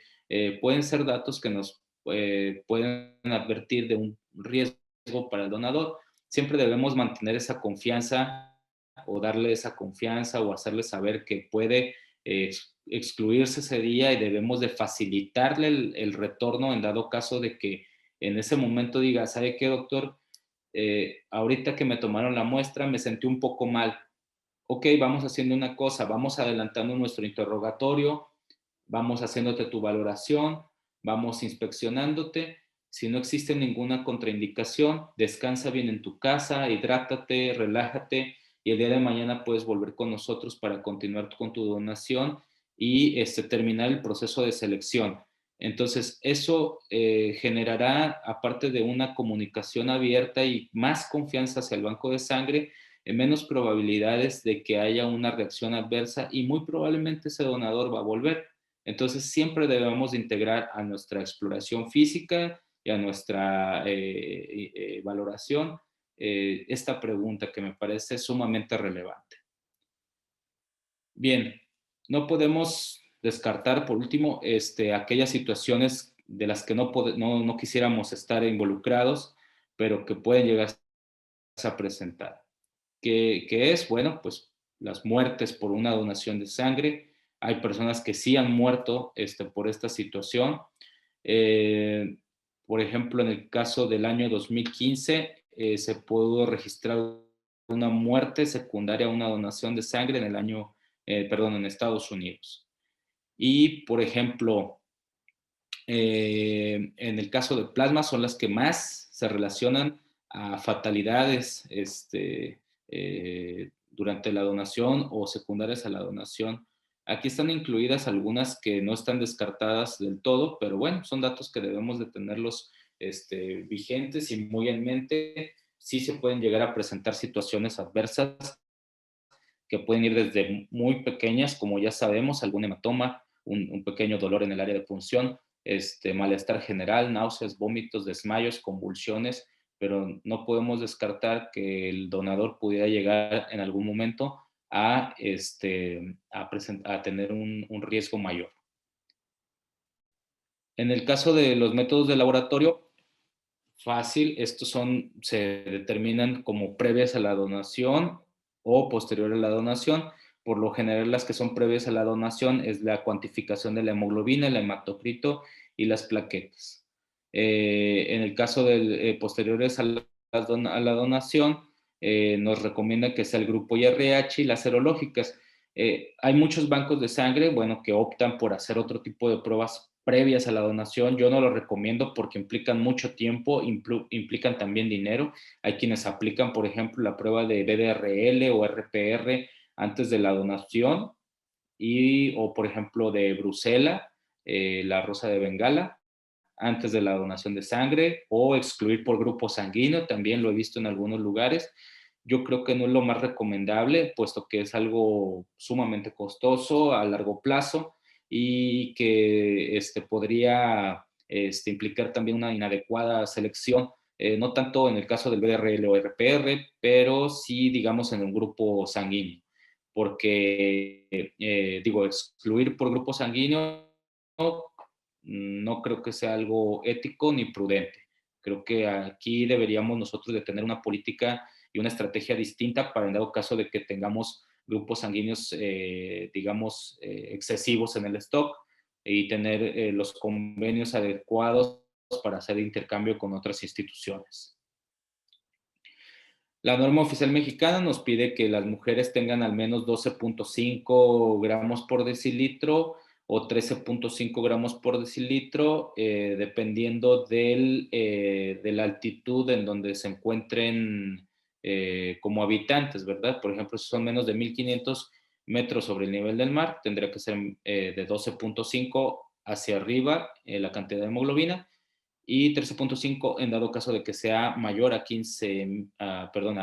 Pueden ser datos que nos pueden advertir de un riesgo para el donador. Siempre debemos mantener esa confianza o darle esa confianza o hacerle saber que puede excluirse ese día y debemos de facilitarle el retorno en dado caso de que en ese momento diga, ¿sabe qué, doctor? Ahorita que me tomaron la muestra me sentí un poco mal. Ok, vamos haciendo una cosa, vamos adelantando nuestro interrogatorio, vamos haciéndote tu valoración, vamos inspeccionándote. Si no existe ninguna contraindicación, descansa bien en tu casa, hidrátate, relájate y el día de mañana puedes volver con nosotros para continuar con tu donación y terminar el proceso de selección. Entonces, eso generará, aparte de una comunicación abierta y más confianza hacia el banco de sangre, menos probabilidades de que haya una reacción adversa y muy probablemente ese donador va a volver. Entonces, siempre debemos de integrar a nuestra exploración física y a nuestra valoración esta pregunta que me parece sumamente relevante. Bien, no podemos descartar, por último, aquellas situaciones de las que no quisiéramos estar involucrados, pero que pueden llegar a presentar. ¿Qué es? Bueno, pues las muertes por una donación de sangre. Hay personas que sí han muerto por esta situación. Eh, por ejemplo, en el caso del año 2015, se pudo registrar una muerte secundaria a una donación de sangre en Estados Unidos. Y, por ejemplo, en el caso de plasma son las que más se relacionan a fatalidades durante la donación o secundarias a la donación. Aquí están incluidas algunas que no están descartadas del todo, pero bueno, son datos que debemos de tenerlos vigentes y muy en mente. Sí se pueden llegar a presentar situaciones adversas que pueden ir desde muy pequeñas, como ya sabemos, algún hematoma, un pequeño dolor en el área de punción, malestar general, náuseas, vómitos, desmayos, convulsiones, pero no podemos descartar que el donador pudiera llegar en algún momento a tener un riesgo mayor. En el caso de los métodos de laboratorio, fácil, se determinan como previas a la donación o posterior a la donación. Por lo general, las que son previas a la donación es la cuantificación de la hemoglobina, el hematocrito y las plaquetas. En el caso de posteriores a la donación, nos recomienda que sea el grupo IRH y las serológicas. Hay muchos bancos de sangre, bueno, que optan por hacer otro tipo de pruebas previas a la donación. Yo no lo recomiendo porque implican mucho tiempo, implican también dinero. Hay quienes aplican, por ejemplo, la prueba de BDRL o RPR antes de la donación o, por ejemplo, de Brusela, la rosa de Bengala, antes de la donación de sangre o excluir por grupo sanguíneo, también lo he visto en algunos lugares. Yo creo que no es lo más recomendable, puesto que es algo sumamente costoso a largo plazo y que podría implicar también una inadecuada selección, no tanto en el caso del BRL o RPR, pero sí, digamos, en un grupo sanguíneo, porque, digo, excluir por grupo sanguíneo no creo que sea algo ético ni prudente. Creo que aquí deberíamos nosotros de tener una política y una estrategia distinta para en dado caso de que tengamos grupos sanguíneos, digamos, excesivos en el stock y tener los convenios adecuados para hacer intercambio con otras instituciones. La norma oficial mexicana nos pide que las mujeres tengan al menos 12.5 gramos por decilitro o 13.5 gramos por decilitro, dependiendo de la altitud en donde se encuentren como habitantes, ¿verdad? Por ejemplo, si son menos de 1500 metros sobre el nivel del mar, tendría que ser de 12.5 hacia arriba la cantidad de hemoglobina, y 13.5 en dado caso de que sea mayor a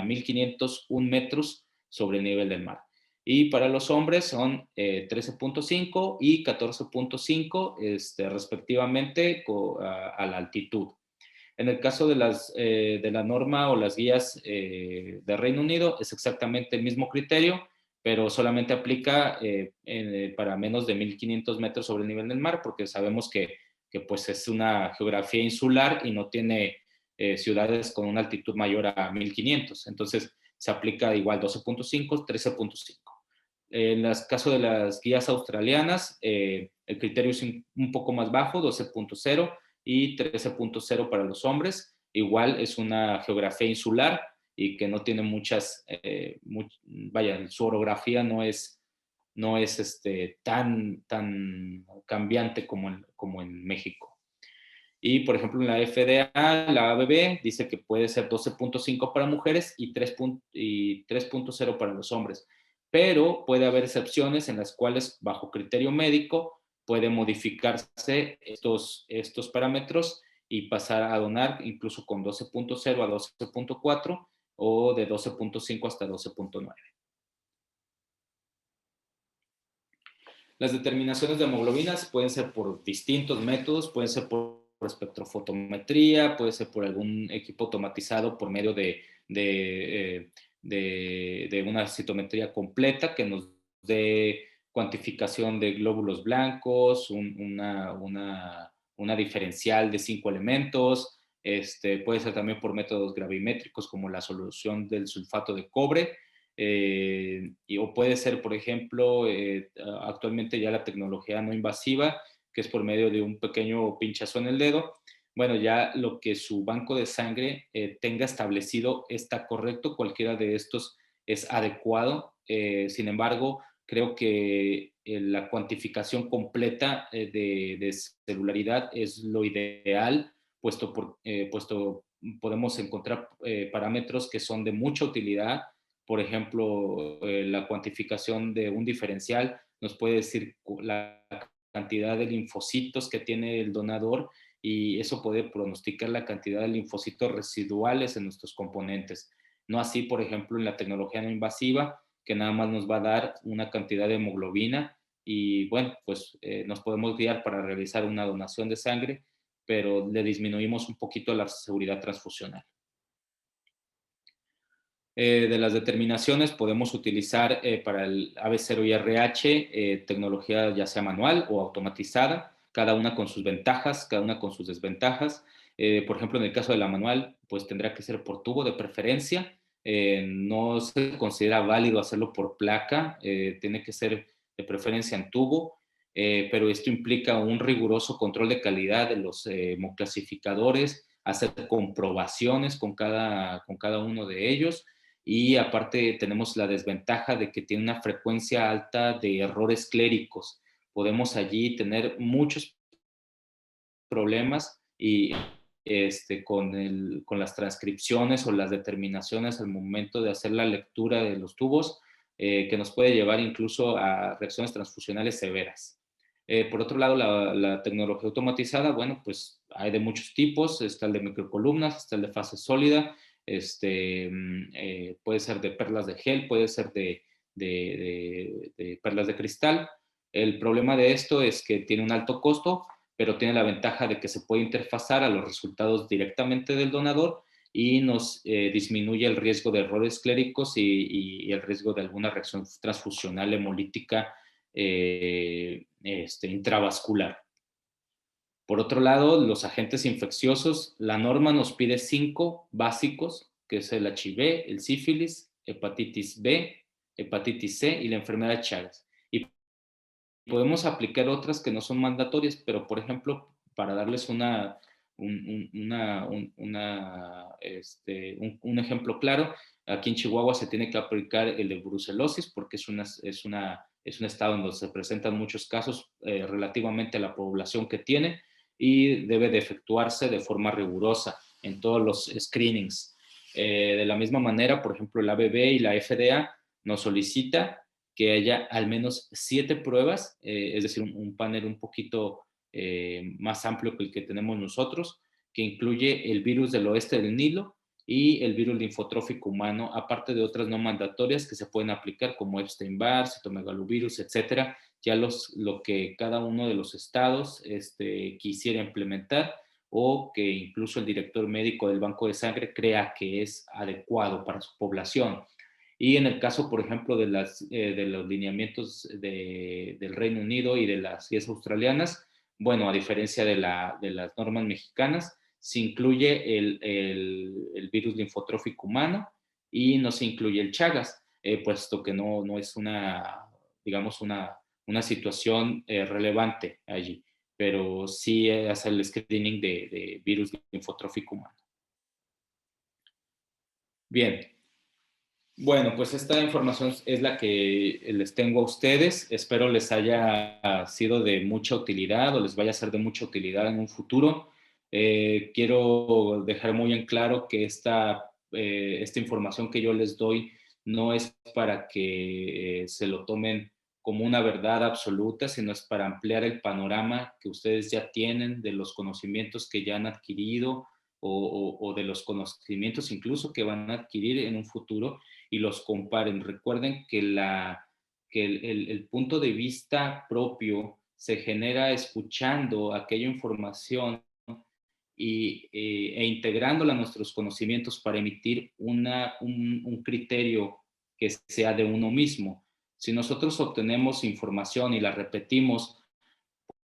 1501 metros sobre el nivel del mar. Y para los hombres son 13.5 y 14.5 respectivamente a la altitud. En el caso de la norma o las guías de Reino Unido es exactamente el mismo criterio, pero solamente aplica para menos de 1500 metros sobre el nivel del mar, porque sabemos que pues es una geografía insular y no tiene ciudades con una altitud mayor a 1500. Entonces se aplica igual 12.5, 13.5. En el caso de las guías australianas, el criterio es un poco más bajo, 12.0 y 13.0 para los hombres. Igual es una geografía insular y que no tiene vaya, su orografía no es tan cambiante como en México. Y, por ejemplo, en la FDA, la ABB dice que puede ser 12.5 para mujeres y 3.0 para los hombres. Pero puede haber excepciones en las cuales, bajo criterio médico, puede modificarse estos parámetros y pasar a donar incluso con 12.0 a 12.4 o de 12.5 hasta 12.9. Las determinaciones de hemoglobinas pueden ser por distintos métodos, pueden ser por espectrofotometría, puede ser por algún equipo automatizado por medio de una citometría completa que nos dé cuantificación de glóbulos blancos, una diferencial de 5 elementos. Puede ser también por métodos gravimétricos como la solución del sulfato de cobre. O puede ser, por ejemplo, actualmente ya la tecnología no invasiva, que es por medio de un pequeño pinchazo en el dedo. Bueno, ya lo que su banco de sangre tenga establecido está correcto, cualquiera de estos es adecuado. Sin embargo, creo que la cuantificación completa de celularidad es lo ideal, puesto podemos encontrar parámetros que son de mucha utilidad. Por ejemplo, la cuantificación de un diferencial nos puede decir la cantidad de linfocitos que tiene el donador, y eso puede pronosticar la cantidad de linfocitos residuales en nuestros componentes. No así, por ejemplo, en la tecnología no invasiva, que nada más nos va a dar una cantidad de hemoglobina y, bueno, pues nos podemos guiar para realizar una donación de sangre, pero le disminuimos un poquito la seguridad transfusional. De las determinaciones podemos utilizar para el AB0 y RH tecnología ya sea manual o automatizada, cada una con sus ventajas, cada una con sus desventajas. Por ejemplo, en el caso de la manual, pues tendrá que ser por tubo de preferencia. No se considera válido hacerlo por placa, tiene que ser de preferencia en tubo, pero esto implica un riguroso control de calidad de los hemoclasificadores, hacer comprobaciones con cada uno de ellos. Y aparte tenemos la desventaja de que tiene una frecuencia alta de errores cléricos. Podemos allí tener muchos problemas y con las transcripciones o las determinaciones al momento de hacer la lectura de los tubos, que nos puede llevar incluso a reacciones transfusionales severas. Por otro lado, la tecnología automatizada, bueno, pues hay de muchos tipos, está el de microcolumnas, está el de fase sólida, puede ser de perlas de gel, puede ser de perlas de cristal. El problema de esto es que tiene un alto costo, pero tiene la ventaja de que se puede interfazar a los resultados directamente del donador y nos disminuye el riesgo de errores cléricos y el riesgo de alguna reacción transfusional hemolítica intravascular. Por otro lado, los agentes infecciosos, la norma nos pide 5 básicos, que es el HIV, el sífilis, hepatitis B, hepatitis C y la enfermedad de Chagas. Y podemos aplicar otras que no son mandatorias, pero por ejemplo, para darles un ejemplo claro, aquí en Chihuahua se tiene que aplicar el de brucelosis porque es un estado donde se presentan muchos casos relativamente a la población que tiene y debe de efectuarse de forma rigurosa en todos los screenings. De la misma manera, por ejemplo, el ABB y la FDA nos solicita que haya al menos 7 pruebas, es decir, un panel un poquito más amplio que el que tenemos nosotros, que incluye el virus del oeste del Nilo y el virus linfotrófico humano, aparte de otras no mandatorias que se pueden aplicar como Epstein-Barr, citomegalovirus, etcétera, ya lo que cada uno de los estados quisiera implementar o que incluso el director médico del banco de sangre crea que es adecuado para su población. Y en el caso, por ejemplo, de los lineamientos del Reino Unido y de las guías australianas, bueno, a diferencia de las normas mexicanas, se incluye el virus linfotrófico humano y no se incluye el Chagas, puesto que no es digamos, una situación relevante allí, pero sí hace el screening de virus linfotrófico humano. Bien, bueno, pues esta información es la que les tengo a ustedes. Espero les haya sido de mucha utilidad o les vaya a ser de mucha utilidad en un futuro. Quiero dejar muy en claro que esta información que yo les doy no es para que se lo tomen como una verdad absoluta, sino es para ampliar el panorama que ustedes ya tienen de los conocimientos que ya han adquirido o de los conocimientos incluso que van a adquirir en un futuro y los comparen. Recuerden que, el punto de vista propio se genera escuchando aquella información e integrándola a nuestros conocimientos para emitir un criterio que sea de uno mismo. Si nosotros obtenemos información y la repetimos,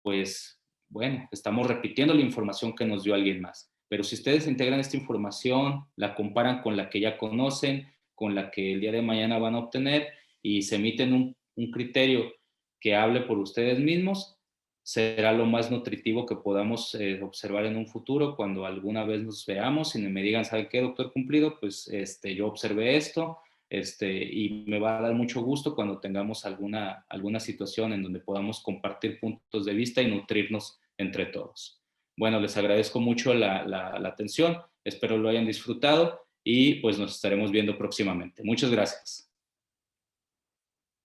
pues bueno, estamos repitiendo la información que nos dio alguien más. Pero si ustedes integran esta información, la comparan con la que ya conocen, con la que el día de mañana van a obtener y se emiten un criterio que hable por ustedes mismos, será lo más nutritivo que podamos observar en un futuro cuando alguna vez nos veamos y me digan, ¿sabe qué, doctor Cumplido? Pues yo observé esto, y me va a dar mucho gusto cuando tengamos alguna situación en donde podamos compartir puntos de vista y nutrirnos entre todos. Bueno, les agradezco mucho la atención, espero lo hayan disfrutado y pues nos estaremos viendo próximamente. Muchas gracias.